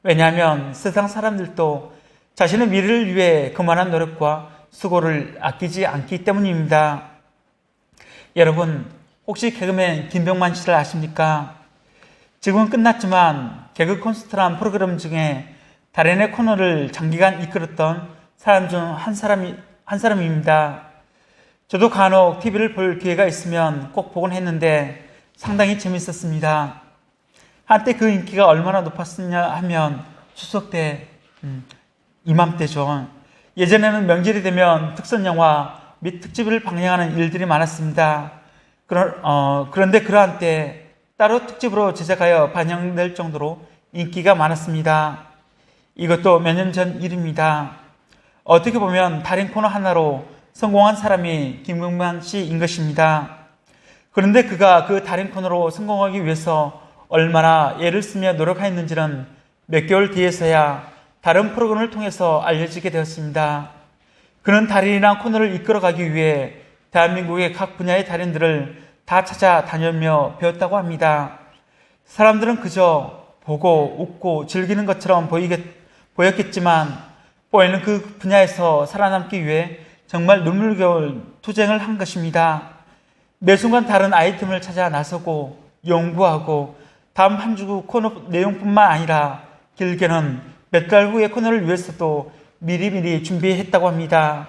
왜냐하면 세상 사람들도 자신의 미래를 위해 그만한 노력과 수고를 아끼지 않기 때문입니다. 여러분, 혹시 개그맨 김병만 씨를 아십니까? 지금은 끝났지만 개그 콘서트란 프로그램 중에 달인의 코너를 장기간 이끌었던 사람 중 한 사람입니다. 저도 간혹 TV를 볼 기회가 있으면 꼭 보곤 했는데 상당히 재밌었습니다. 한때 그 인기가 얼마나 높았느냐 하면 추석 때, 이맘때죠. 예전에는 명절이 되면 특선영화 및 특집을 방영하는 일들이 많았습니다. 그런데 그러한 때 따로 특집으로 제작하여 반영될 정도로 인기가 많았습니다. 이것도 몇 년 전 일입니다. 어떻게 보면 달인 코너 하나로 성공한 사람이 김병만 씨인 것입니다. 그런데 그가 그 달인 코너로 성공하기 위해서 얼마나 애를 쓰며 노력하였는지는 몇 개월 뒤에서야 다른 프로그램을 통해서 알려지게 되었습니다. 그는 달인이란 코너를 이끌어가기 위해 대한민국의 각 분야의 달인들을 다 찾아다니며 배웠다고 합니다. 사람들은 그저 보고 웃고 즐기는 것처럼 보였겠지만 보이는 그 분야에서 살아남기 위해 정말 눈물겨울 투쟁을 한 것입니다. 매 순간 다른 아이템을 찾아 나서고 연구하고 다음 한 주 코너 내용뿐만 아니라 길게는 몇 달 후의 코너를 위해서도 미리미리 준비했다고 합니다.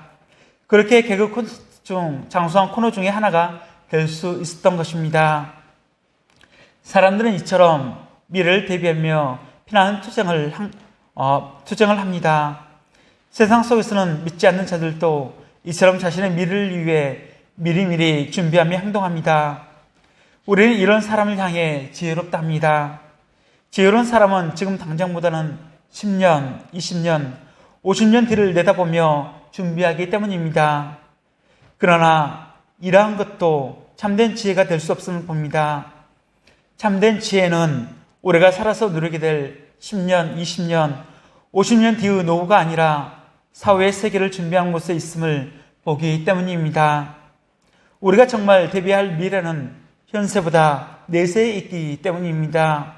그렇게 개그 콘서트 중 장수한 코너 중에 하나가 될 수 있었던 것입니다. 사람들은 이처럼 미래를 대비하며 피나는 투쟁을 합니다. 세상 속에서는 믿지 않는 자들도 이처럼 자신의 미래를 위해 미리미리 준비하며 행동합니다. 우리는 이런 사람을 향해 지혜롭다 합니다. 지혜로운 사람은 지금 당장보다는 10년, 20년, 50년 뒤를 내다보며 준비하기 때문입니다. 그러나 이러한 것도 참된 지혜가 될 수 없음을 봅니다. 참된 지혜는 우리가 살아서 누리게 될 10년, 20년, 50년 뒤의 노후가 아니라 사회의 세계를 준비한 곳에 있음을 보기 때문입니다. 우리가 정말 대비할 미래는 현세보다 내세에 있기 때문입니다.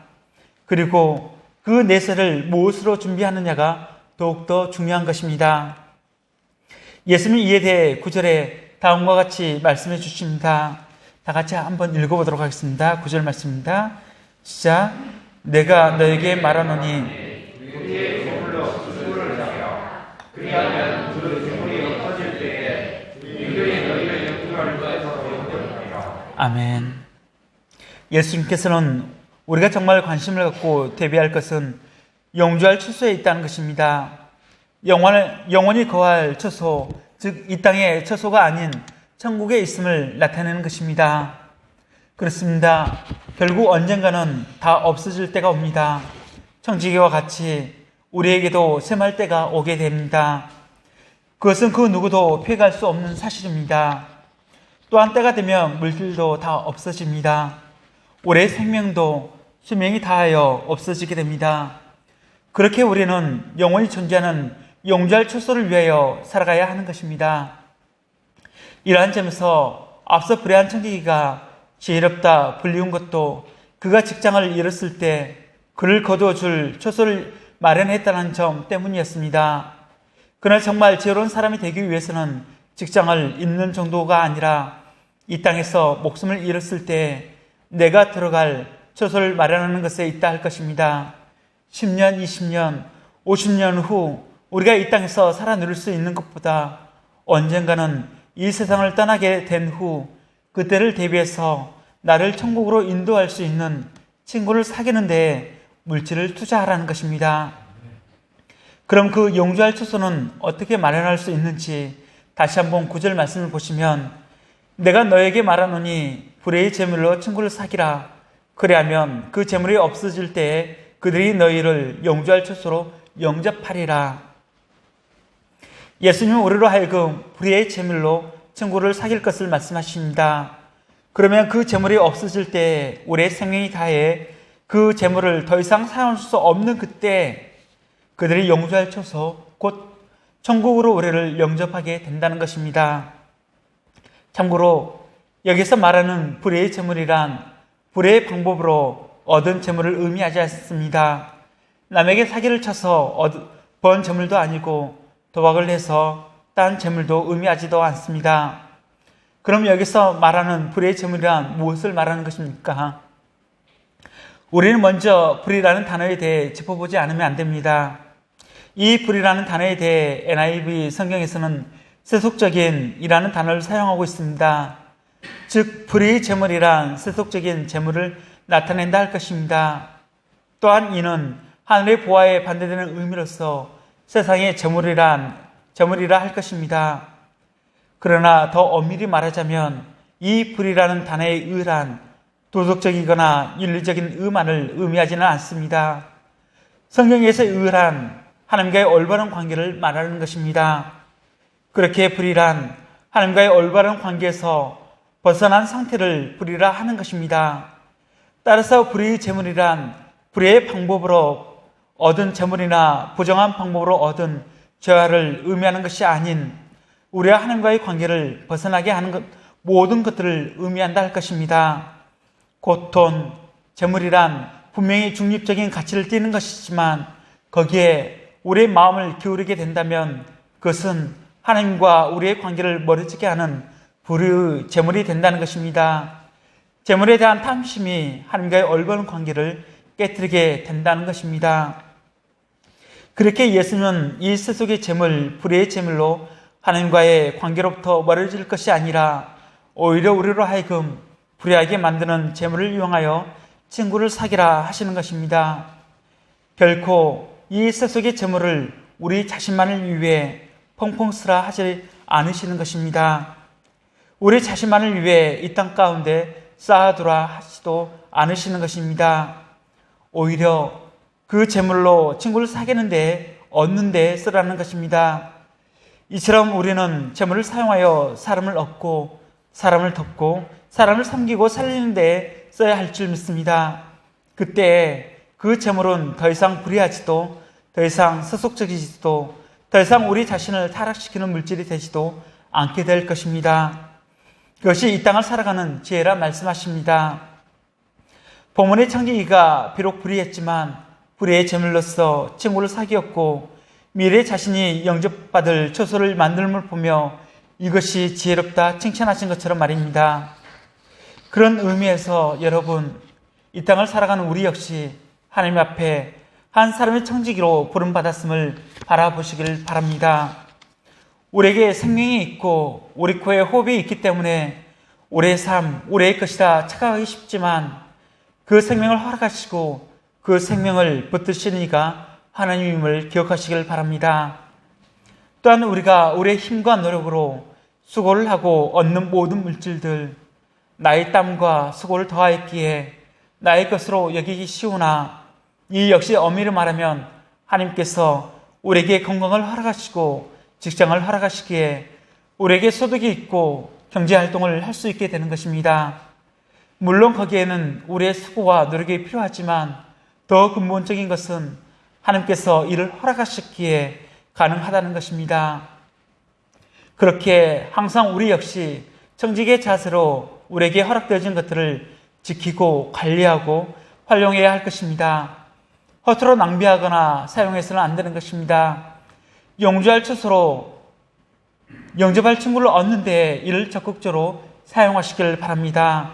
그리고 그 내세를 무엇으로 준비하느냐가 더욱더 중요한 것입니다. 예수님이 이에 대해 9절에 다음과 같이 말씀해 주십니다. 다 같이 한번 읽어보도록 하겠습니다. 9절 말씀입니다. 시작. 내가 너에게 말하노니 아멘. 예수님께서는 우리가 정말 관심을 갖고 대비할 것은 영주할 처소에 있다는 것입니다. 영원히 거할 처소, 즉 이 땅의 처소가 아닌 천국에 있음을 나타내는 것입니다. 그렇습니다. 결국 언젠가는 다 없어질 때가 옵니다. 청지기와 같이 우리에게도 셈할 때가 오게 됩니다. 그것은 그 누구도 피해갈 수 없는 사실입니다. 또한 때가 되면 물질도 다 없어집니다. 우리의 생명도 수명이 다하여 없어지게 됩니다. 그렇게 우리는 영원히 존재하는 영주할 처소를 위하여 살아가야 하는 것입니다. 이러한 점에서 앞서 불의한 청지기가 지혜롭다 불리운 것도 그가 직장을 잃었을 때 그를 거두어 줄 처소를 마련했다는 점 때문이었습니다. 그러나 정말 지혜로운 사람이 되기 위해서는 직장을 잃는 정도가 아니라 이 땅에서 목숨을 잃었을 때 내가 들어갈 처소를 마련하는 것에 있다 할 것입니다. 10년, 20년, 50년 후 우리가 이 땅에서 살아 누릴 수 있는 것보다 언젠가는 이 세상을 떠나게 된 후 그때를 대비해서 나를 천국으로 인도할 수 있는 친구를 사귀는 데에 물질을 투자하라는 것입니다. 그럼 그 용주할 처소는 어떻게 마련할 수 있는지 다시 한번 9절 말씀을 보시면 내가 너에게 말하노니 불의의 재물로 친구를 사귀라. 그리하면 그 재물이 없어질 때에 그들이 너희를 용주할 처소로 영접하리라. 예수님은 우리로 하여금 불의의 재물로 친구를 사귈 것을 말씀하십니다. 그러면 그 재물이 없어질 때 우리의 생명이 다해 그 재물을 더 이상 사용할 수 없는 그때 그들이 용주할 처소 곧 천국으로 우리를 영접하게 된다는 것입니다. 참고로 여기서 말하는 불의의 재물이란 불의의 방법으로 얻은 재물을 의미하지 않습니다. 남에게 사기를 쳐서 번 재물도 아니고 도박을 해서 딴 재물도 의미하지도 않습니다. 그럼 여기서 말하는 불의의 재물이란 무엇을 말하는 것입니까? 우리는 먼저 불의라는 단어에 대해 짚어보지 않으면 안 됩니다. 이 불의라는 단어에 대해 NIV 성경에서는 세속적인 이라는 단어를 사용하고 있습니다. 즉 불의의 재물이란 세속적인 재물을 나타낸다 할 것입니다. 또한 이는 하늘의 보화에 반대되는 의미로서 세상의 재물이라 할 것입니다. 그러나 더 엄밀히 말하자면 이 불의라는 단어의 의란 도덕적이거나 윤리적인 의만을 의미하지는 않습니다. 성경에서의 의란 하나님과의 올바른 관계를 말하는 것입니다. 그렇게 불의란 하나님과의 올바른 관계에서 벗어난 상태를 불의라 하는 것입니다. 따라서 불의의 재물이란 불의의 방법으로 얻은 재물이나 부정한 방법으로 얻은 재화를 의미하는 것이 아닌 우리와 하나님과의 관계를 벗어나게 하는 모든 것들을 의미한다 할 것입니다. 곧 돈, 재물이란 분명히 중립적인 가치를 띠는 것이지만 거기에 우리의 마음을 기울이게 된다면 그것은 하나님과 우리의 관계를 멀어지게 하는 불의의 재물이 된다는 것입니다. 재물에 대한 탐심이 하나님과의 올바른 관계를 깨뜨리게 된다는 것입니다. 그렇게 예수는 이 세속의 재물, 불의의 재물로 하나님과의 관계로부터 멀어질 것이 아니라 오히려 우리로 하여금 불의하게 만드는 재물을 이용하여 친구를 사귀라 하시는 것입니다. 결코 이 세속의 재물을 우리 자신만을 위해 펑펑 쓰라 하지 않으시는 것입니다. 우리 자신만을 위해 이 땅 가운데 쌓아두라 하지도 않으시는 것입니다. 오히려 그 재물로 친구를 사귀는 데 얻는 데 쓰라는 것입니다. 이처럼 우리는 재물을 사용하여 사람을 얻고 사람을 돕고 사람을 섬기고 살리는 데 써야 할 줄 믿습니다. 그때 그 재물은 더 이상 불의하지도 더 이상 세속적이지도 더 이상 우리 자신을 타락시키는 물질이 되지도 않게 될 것입니다. 그것이 이 땅을 살아가는 지혜라 말씀하십니다. 본문의 창기기가 비록 불의했지만 불의의 재물로서 친구를 사귀었고 미래 자신이 영접받을 처소를 만듦을 보며 이것이 지혜롭다 칭찬하신 것처럼 말입니다. 그런 의미에서 여러분, 이 땅을 살아가는 우리 역시 하나님 앞에 한 사람의 청지기로 부름받았음을 바라보시길 바랍니다. 우리에게 생명이 있고 우리 코에 호흡이 있기 때문에 우리의 삶, 우리의 것이다 착각하기 쉽지만 그 생명을 허락하시고 그 생명을 붙드시는 이가 하나님임을 기억하시길 바랍니다. 또한 우리가 우리의 힘과 노력으로 수고를 하고 얻는 모든 물질들, 나의 땀과 수고를 더하였기에 나의 것으로 여기기 쉬우나 이 역시 엄밀히 말하면 하나님께서 우리에게 건강을 허락하시고 직장을 허락하시기에 우리에게 소득이 있고 경제활동을 할 수 있게 되는 것입니다. 물론 거기에는 우리의 수고와 노력이 필요하지만 더 근본적인 것은 하나님께서 이를 허락하셨기에 가능하다는 것입니다. 그렇게 항상 우리 역시 청지기의 자세로 우리에게 허락되어진 것들을 지키고 관리하고 활용해야 할 것입니다. 허투루 낭비하거나 사용해서는 안 되는 것입니다. 용주할 처소로 영접할 친구를 얻는 데 이를 적극적으로 사용하시길 바랍니다.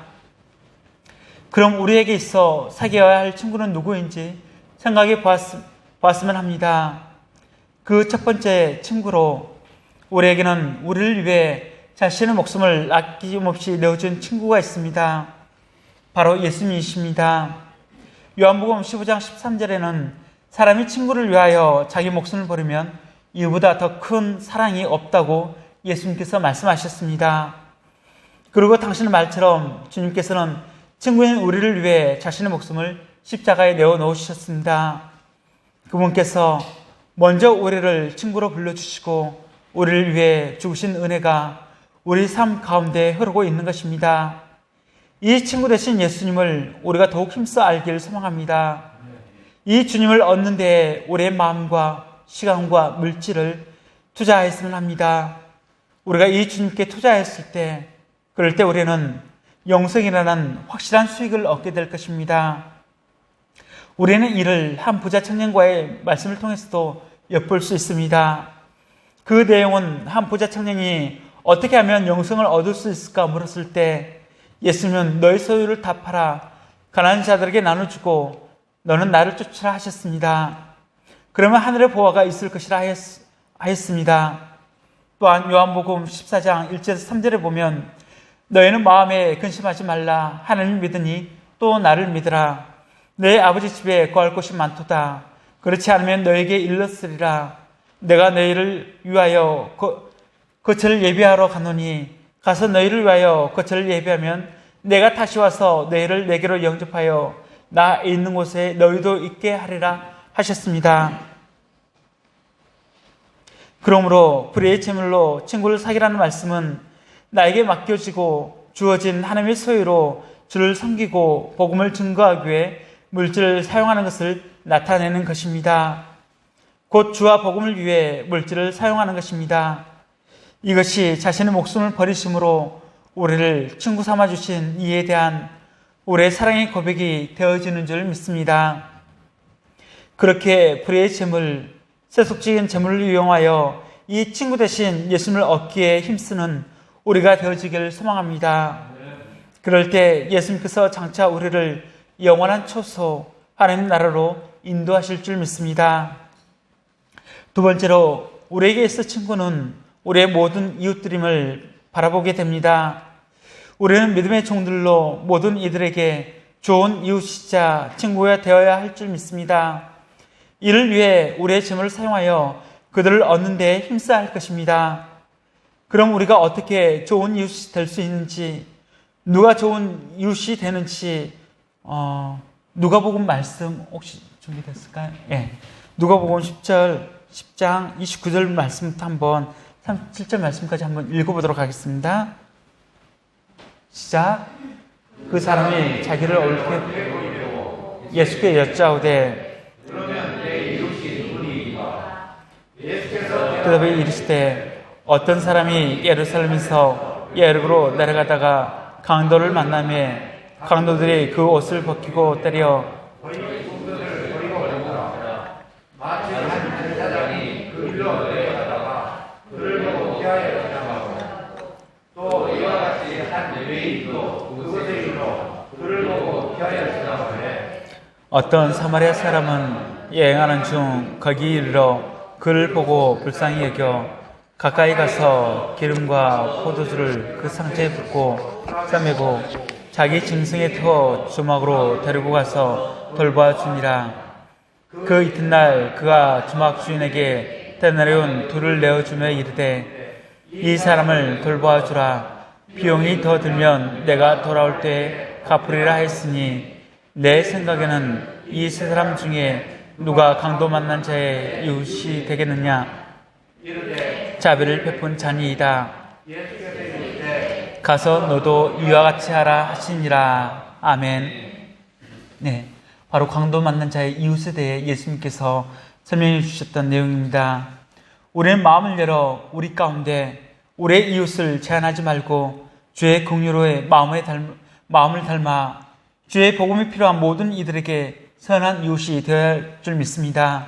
그럼 우리에게 있어 사귀어야 할 친구는 누구인지 생각해 보았으면 합니다. 그 첫 번째 친구로 우리에게는 우리를 위해 자신의 목숨을 아낌없이 내어준 친구가 있습니다. 바로 예수님이십니다. 요한복음 15장 13절에는 사람이 친구를 위하여 자기 목숨을 버리면 이보다 더 큰 사랑이 없다고 예수님께서 말씀하셨습니다. 그리고 당신의 말처럼 주님께서는 친구인 우리를 위해 자신의 목숨을 십자가에 내어 놓으셨습니다. 그분께서 먼저 우리를 친구로 불러주시고 우리를 위해 죽으신 은혜가 우리 삶 가운데 흐르고 있는 것입니다. 이 친구 되신 예수님을 우리가 더욱 힘써 알기를 소망합니다. 이 주님을 얻는 데에 우리의 마음과 시간과 물질을 투자했으면 합니다. 우리가 이 주님께 투자했을 때, 그럴 때 우리는 영생이라는 확실한 수익을 얻게 될 것입니다. 우리는 이를 한 부자 청년과의 말씀을 통해서도 엿볼 수 있습니다. 그 내용은 한 부자 청년이 어떻게 하면 영생을 얻을 수 있을까 물었을 때 예수님은 너의 소유를 다 팔아 가난한 자들에게 나눠주고 너는 나를 쫓으라 하셨습니다. 그러면 하늘의 보화가 있을 것이라 하였습니다. 또한 요한복음 14장 1절에서 3절에 보면 너희는 마음에 근심하지 말라. 하나님 믿으니 또 나를 믿으라. 내 아버지 집에 거할 곳이 많도다. 그렇지 않으면 너에게 일렀으리라. 내가 너희를 위하여 거처를 예비하러 가노니 가서 너희를 위하여 거처를 예비하면 내가 다시 와서 너희를 내게로 영접하여 나 있는 곳에 너희도 있게 하리라 하셨습니다. 그러므로 불의의 제물로 친구를 사귀라는 말씀은 나에게 맡겨지고 주어진 하나님의 소유로 주를 섬기고 복음을 증거하기 위해 물질을 사용하는 것을 나타내는 것입니다. 곧 주와 복음을 위해 물질을 사용하는 것입니다. 이것이 자신의 목숨을 버리심으로 우리를 친구 삼아주신 이에 대한 우리의 사랑의 고백이 되어지는 줄 믿습니다. 그렇게 불의의 재물, 세속적인 재물을 이용하여 이 친구 대신 예수님을 얻기에 힘쓰는 우리가 되어지기를 소망합니다. 그럴 때 예수님께서 장차 우리를 영원한 초소, 하나님 나라로 인도하실 줄 믿습니다. 두 번째로 우리에게 있어 친구는 우리의 모든 이웃들임을 바라보게 됩니다. 우리는 믿음의 종들로 모든 이들에게 좋은 이웃이자 친구가 되어야 할 줄 믿습니다. 이를 위해 우리의 재물을 사용하여 그들을 얻는 데 힘써야 할 것입니다. 그럼 우리가 어떻게 좋은 이웃이 될 수 있는지, 누가 좋은 이웃이 되는지 누가복음 말씀 혹시 준비됐을까요? 예. 누가복음 10장 29절 말씀부터 한번 37절 말씀까지 한번 읽어보도록 하겠습니다. 시작. 그 사람이 자기를 옳게 예수께 여짜오되 대답에 이르시되 어떤 사람이 예루살렘에서 예루로 내려가다가 강도를 만나매 강도들이 그 옷을 벗기고 때려 어떤 사마리아 사람은 여행하는 중 거기 이르러 그를 보고 불쌍히 여겨 가까이 가서 기름과 포도주를 그 상처에 붓고 싸매고 자기 짐승에 태워 주막으로 데리고 가서 돌보아 주니라. 그 이튿날 그가 주막 주인에게 때내려온 둘을 내어주며 이르되 이 사람을 돌보아 주라. 비용이 더 들면 내가 돌아올 때 갚으리라 했으니 내 생각에는 이 세 사람 중에 누가 강도 만난 자의 이웃이 되겠느냐? 자비를 베푼 자니이다. 가서 너도 이와 같이 하라 하시니라. 아멘. 네, 바로 강도 만난 자의 이웃에 대해 예수님께서 설명해 주셨던 내용입니다. 우리는 마음을 열어 우리 가운데 우리의 이웃을 제한하지 말고 주의 긍휼로의 마음을 닮아 주의 복음이 필요한 모든 이들에게 선한 이웃이 되어야 할 줄 믿습니다.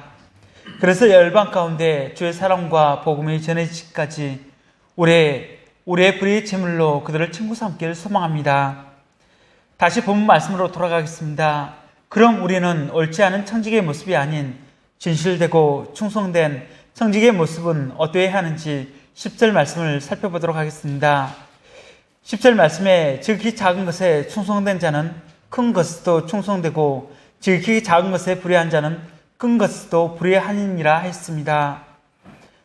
그래서 열방 가운데 주의 사랑과 복음이 전해지기까지 우리의 불의의 제물로 그들을 친구 삼기를 소망합니다. 다시 본문 말씀으로 돌아가겠습니다. 그럼 우리는 옳지 않은 청지기의 모습이 아닌 진실되고 충성된 청지기의 모습은 어떠해야 하는지 10절 말씀을 살펴보도록 하겠습니다. 10절 말씀에 지극히 작은 것에 충성된 자는 큰 것에도 충성되고 지극히 작은 것에 불의한 자는 큰 것에도 불의하니라 했습니다.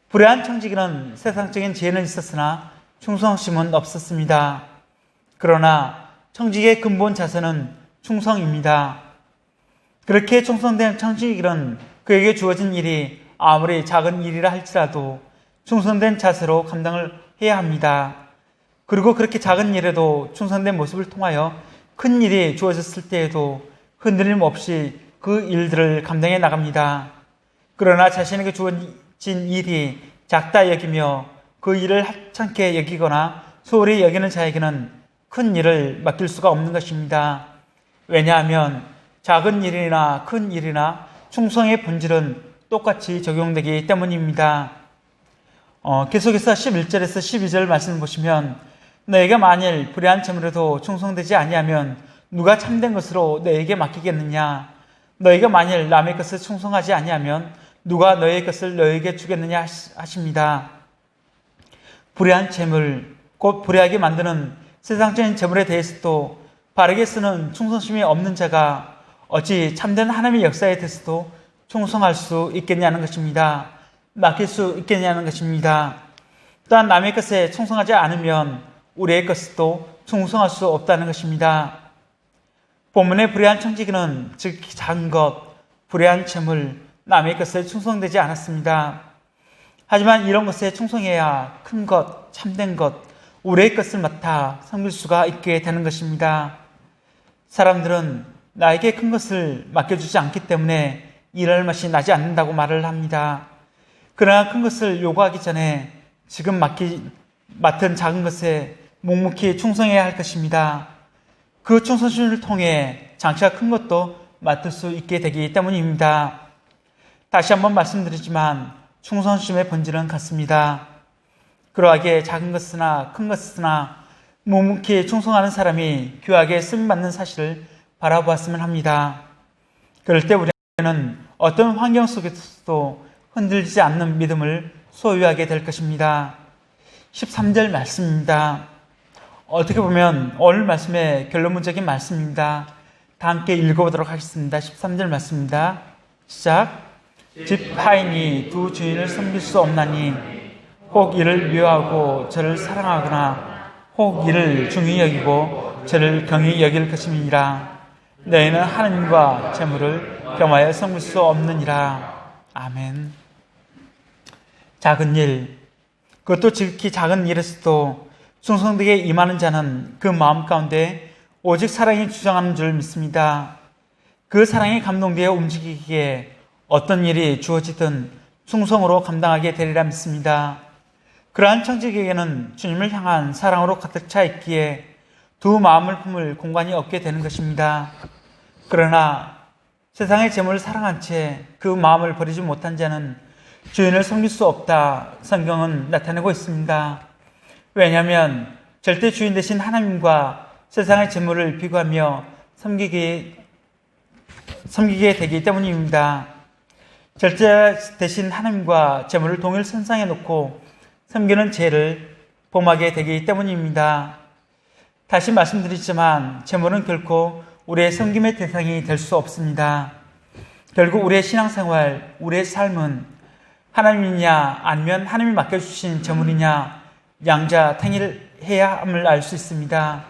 불의한 청지기는 세상적인 지혜는 있었으나 충성심은 없었습니다. 그러나 청지기의 근본 자세는 충성입니다. 그렇게 충성된 청지기는 그에게 주어진 일이 아무리 작은 일이라 할지라도 충성된 자세로 감당을 해야 합니다. 그리고 그렇게 작은 일에도 충성된 모습을 통하여 큰 일이 주어졌을 때에도 흔들림 없이 그 일들을 감당해 나갑니다. 그러나 자신에게 주어진 일이 작다 여기며 그 일을 하찮게 여기거나 소홀히 여기는 자에게는 큰 일을 맡길 수가 없는 것입니다. 왜냐하면 작은 일이나 큰 일이나 충성의 본질은 똑같이 적용되기 때문입니다. 계속해서 11절에서 12절 말씀을 보시면 너희가 만일 불의한 재물에도 충성되지 아니하면 누가 참된 것으로 너희에게 맡기겠느냐? 너희가 만일 남의 것을 충성하지 아니하면 누가 너희의 것을 너희에게 주겠느냐 하십니다. 불의한 재물, 곧 불의하게 만드는 세상적인 재물에 대해서도 바르게 쓰는 충성심이 없는 자가 어찌 참된 하나님의 역사에 대해서도 충성할 수 있겠냐는 것입니다. 맡길 수 있겠냐는 것입니다. 또한 남의 것에 충성하지 않으면 우리의 것도 충성할 수 없다는 것입니다. 본문의 불의한 청지기는 즉 작은 것, 불의한 재물, 남의 것에 충성되지 않았습니다. 하지만 이런 것에 충성해야 큰 것, 참된 것, 우리의 것을 맡아 섬길 수가 있게 되는 것입니다. 사람들은 나에게 큰 것을 맡겨주지 않기 때문에 일할 맛이 나지 않는다고 말을 합니다. 그러나 큰 것을 요구하기 전에 지금 맡은 작은 것에 묵묵히 충성해야 할 것입니다. 그 충성심을 통해 장차 큰 것도 맡을 수 있게 되기 때문입니다. 다시 한번 말씀드리지만 충성심의 본질은 같습니다. 그러하게 작은 것이나 큰 것이나 묵묵히 충성하는 사람이 귀하게 쓰임받는 사실을 바라보았으면 합니다. 그럴 때 우리는 어떤 환경 속에서도 흔들리지 않는 믿음을 소유하게 될 것입니다. 13절 말씀입니다. 어떻게 보면 오늘 말씀의 결론문적인 말씀입니다. 다 함께 읽어보도록 하겠습니다. 13절 말씀입니다. 시작. 집 하인이 두 주인을 섬길 수 없나니 혹 이를 미워하고 저를 사랑하거나 혹 이를 중히 여기고 저를 경히 여길 것임이니라. 너희는 하나님과 재물을 겸하여 섬길 수 없느니라. 아멘. 작은 일, 그것도 지극히 작은 일에서도 충성되게 임하는 자는 그 마음 가운데 오직 사랑이 주장하는 줄 믿습니다. 그 사랑에 감동되어 움직이기에 어떤 일이 주어지든 충성으로 감당하게 되리라 믿습니다. 그러한 청지기에게는 주님을 향한 사랑으로 가득 차 있기에 두 마음을 품을 공간이 없게 되는 것입니다. 그러나 세상의 재물을 사랑한 채 그 마음을 버리지 못한 자는 주인을 섬길 수 없다 성경은 나타내고 있습니다. 왜냐하면 절대 주인 되신 하나님과 세상의 재물을 비교하며 섬기게 되기 때문입니다. 절대 되신 하나님과 재물을 동일 선상에 놓고 섬기는 죄를 범하게 되기 때문입니다. 다시 말씀드리지만 재물은 결코 우리의 섬김의 대상이 될 수 없습니다. 결국 우리의 신앙생활, 우리의 삶은 하나님이냐 아니면 하나님이 맡겨주신 재물이냐 양자 탱일해야 함을 알 수 있습니다.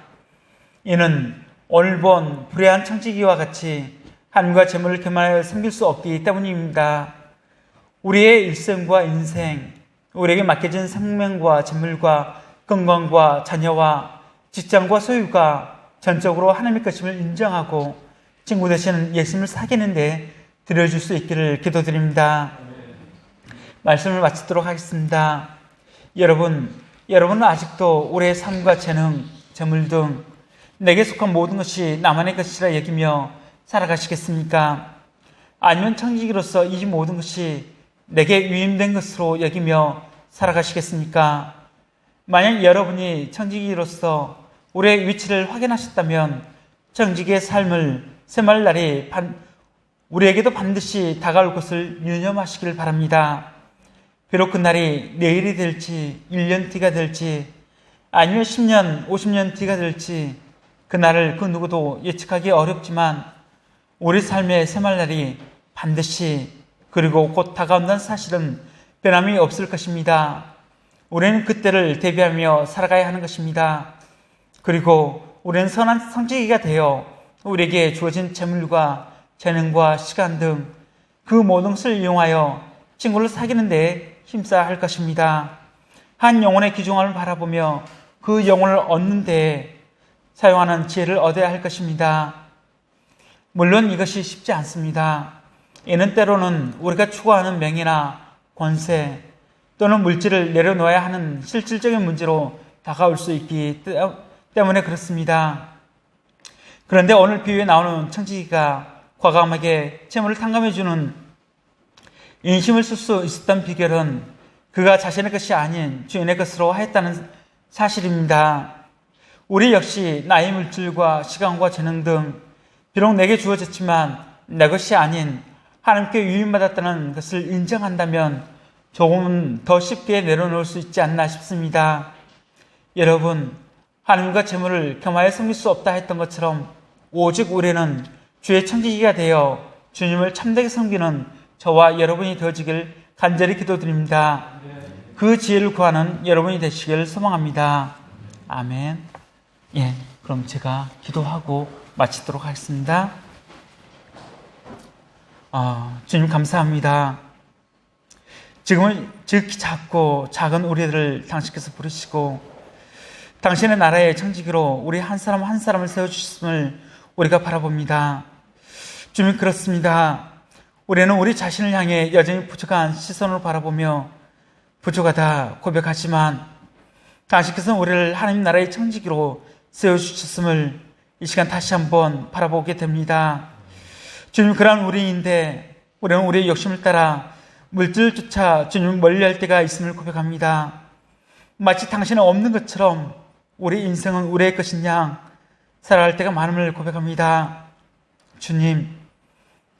이는 오늘 본 불의한 청지기와 같이 하나님과 재물을 겸하여 섬길 수 없기 때문입니다. 우리의 일생과 인생, 우리에게 맡겨진 생명과 재물과 건강과 자녀와 직장과 소유가 전적으로 하나님의 것임을 인정하고 친구 되시는 예수님을 사귀는 데 드려줄 수 있기를 기도드립니다. 말씀을 마치도록 하겠습니다. 여러분은 아직도 우리의 삶과 재능, 재물 등 내게 속한 모든 것이 나만의 것이라 여기며 살아가시겠습니까? 아니면 청지기로서 이 모든 것이 내게 위임된 것으로 여기며 살아가시겠습니까? 만약 여러분이 청지기로서 우리의 위치를 확인하셨다면 청지기의 삶을 세말 날이 우리에게도 반드시 다가올 것을 유념하시길 바랍니다. 비록 그날이 내일이 될지 1년 뒤가 될지 아니면 10년, 50년 뒤가 될지 그날을 그 누구도 예측하기 어렵지만 우리 삶의 세말날이 반드시 그리고 곧 다가온다는 사실은 변함이 없을 것입니다. 우리는 그때를 대비하며 살아가야 하는 것입니다. 그리고 우리는 선한 성지기가 되어 우리에게 주어진 재물과 재능과 시간 등 그 모든 것을 이용하여 친구를 사귀는 데 힘써야 할 것입니다. 한 영혼의 귀중함을 바라보며 그 영혼을 얻는 데 사용하는 지혜를 얻어야 할 것입니다. 물론 이것이 쉽지 않습니다. 이는 때로는 우리가 추구하는 명예나 권세 또는 물질을 내려놓아야 하는 실질적인 문제로 다가올 수 있기 때문에 그렇습니다. 그런데 오늘 비유에 나오는 청지기가 과감하게 재물을 탕감해주는 인심을 쓸 수 있었던 비결은 그가 자신의 것이 아닌 주인의 것으로 하였다는 사실입니다. 우리 역시 나의 물질과 시간과 재능 등 비록 내게 주어졌지만 내 것이 아닌 하나님께 유인받았다는 것을 인정한다면 조금은 더 쉽게 내려놓을 수 있지 않나 싶습니다. 여러분, 하나님과 재물을 겸하여 섬길 수 없다 했던 것처럼 오직 우리는 주의 청지기가 되어 주님을 참되게 섬기는 저와 여러분이 되어지길 간절히 기도드립니다. 그 지혜를 구하는 여러분이 되시길 소망합니다. 아멘. 예, 그럼 제가 기도하고 마치도록 하겠습니다. 주님 감사합니다. 지금은 지극히 작고 작은 우리들을 당신께서 부르시고 당신의 나라의 청지기로 우리 한 사람 한 사람을 세워주셨음을 우리가 바라봅니다. 주님 그렇습니다. 우리는 우리 자신을 향해 여전히 부족한 시선으로 바라보며 부족하다 고백하지만 당신께서는 우리를 하나님 나라의 청지기로 세워주셨음을 이 시간 다시 한번 바라보게 됩니다. 주님 그러한 우리인데 우리는 우리의 욕심을 따라 물질을 쫓아 주님을 멀리할 때가 있음을 고백합니다. 마치 당신은 없는 것처럼 우리 인생은 우리의 것인 양 살아갈 때가 많음을 고백합니다. 주님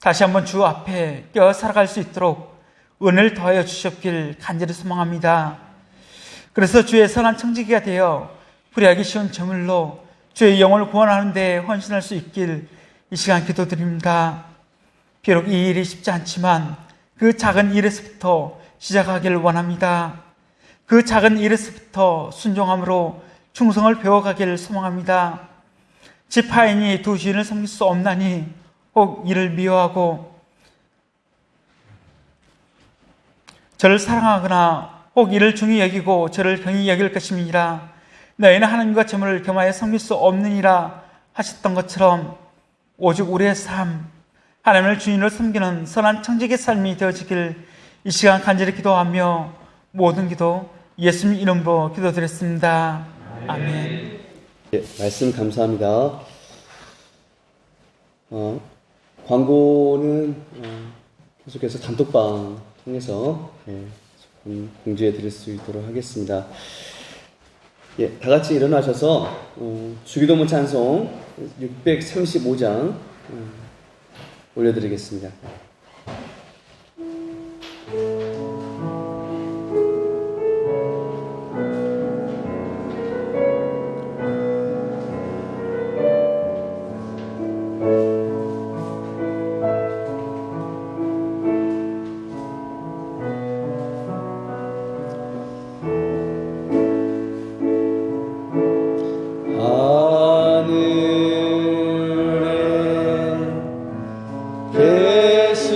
다시 한번 주 앞에 껴 살아갈 수 있도록 은혜를 더하여 주셨길 간절히 소망합니다. 그래서 주의 선한 청지기가 되어 불의하기 쉬운 저물로 주의 영혼을 구원하는 데 헌신할 수 있길 이 시간 기도드립니다. 비록 이 일이 쉽지 않지만 그 작은 일에서부터 시작하기를 원합니다. 그 작은 일에서부터 순종함으로 충성을 배워가기를 소망합니다. 집 하인이 두 주인을 섬길 수 없나니 혹 이를 미워하고 저를 사랑하거나 혹 이를 중히 여기고 저를 경히 여길 것임이니라. 너희는 하나님과 재물을 겸하여 섬길 수 없느니라 하셨던 것처럼 오직 우리의 삶 하나님을 주인으로 섬기는 선한 청지기의 삶이 되어지길 이 시간 간절히 기도하며 모든 기도 예수님 이름으로 기도드렸습니다. 아멘. 예, 말씀 감사합니다. 광고는 계속해서 단톡방 통해서 공지해 드릴 수 있도록 하겠습니다. 예, 다 같이 일어나셔서 주기도문 찬송 635장 올려드리겠습니다. 하늘에 계신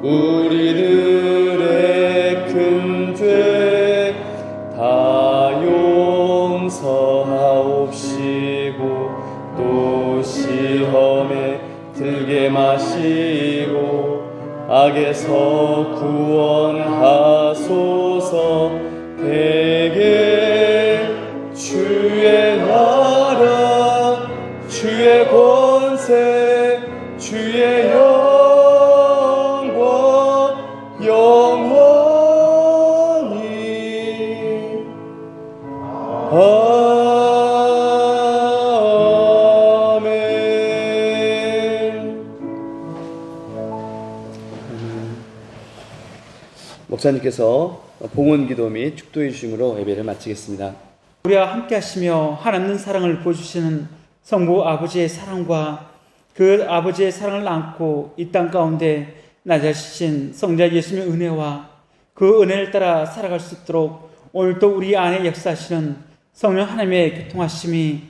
우리들의 큰 죄 다 용서하옵시고 또 시험에 들게 마시고 악에서 구원하소서. 대개 주의 나라 주의 권세 주의 영광 영원히 아멘. 목사님께서 봉헌 기도 및 축도해 주심으로 예배를 마치겠습니다. 우리와 함께 하시며 하나님 사랑을 보여주시는 성부 아버지의 사랑과 그 아버지의 사랑을 안고 이 땅 가운데 낮아지신 성자 예수님의 은혜와 그 은혜를 따라 살아갈 수 있도록 오늘도 우리 안에 역사하시는 성령 하나님의 교통하심이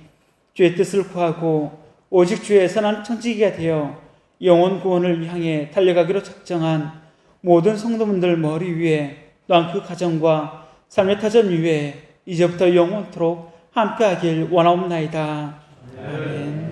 주의 뜻을 구하고 오직 주의 선한 청지기가 되어 영혼 구원을 향해 달려가기로 작정한 모든 성도분들 머리 위에 또한 그 가정과 삶의 터전 위에 이제부터 영원토록 함께하길 원하옵나이다. 아멘.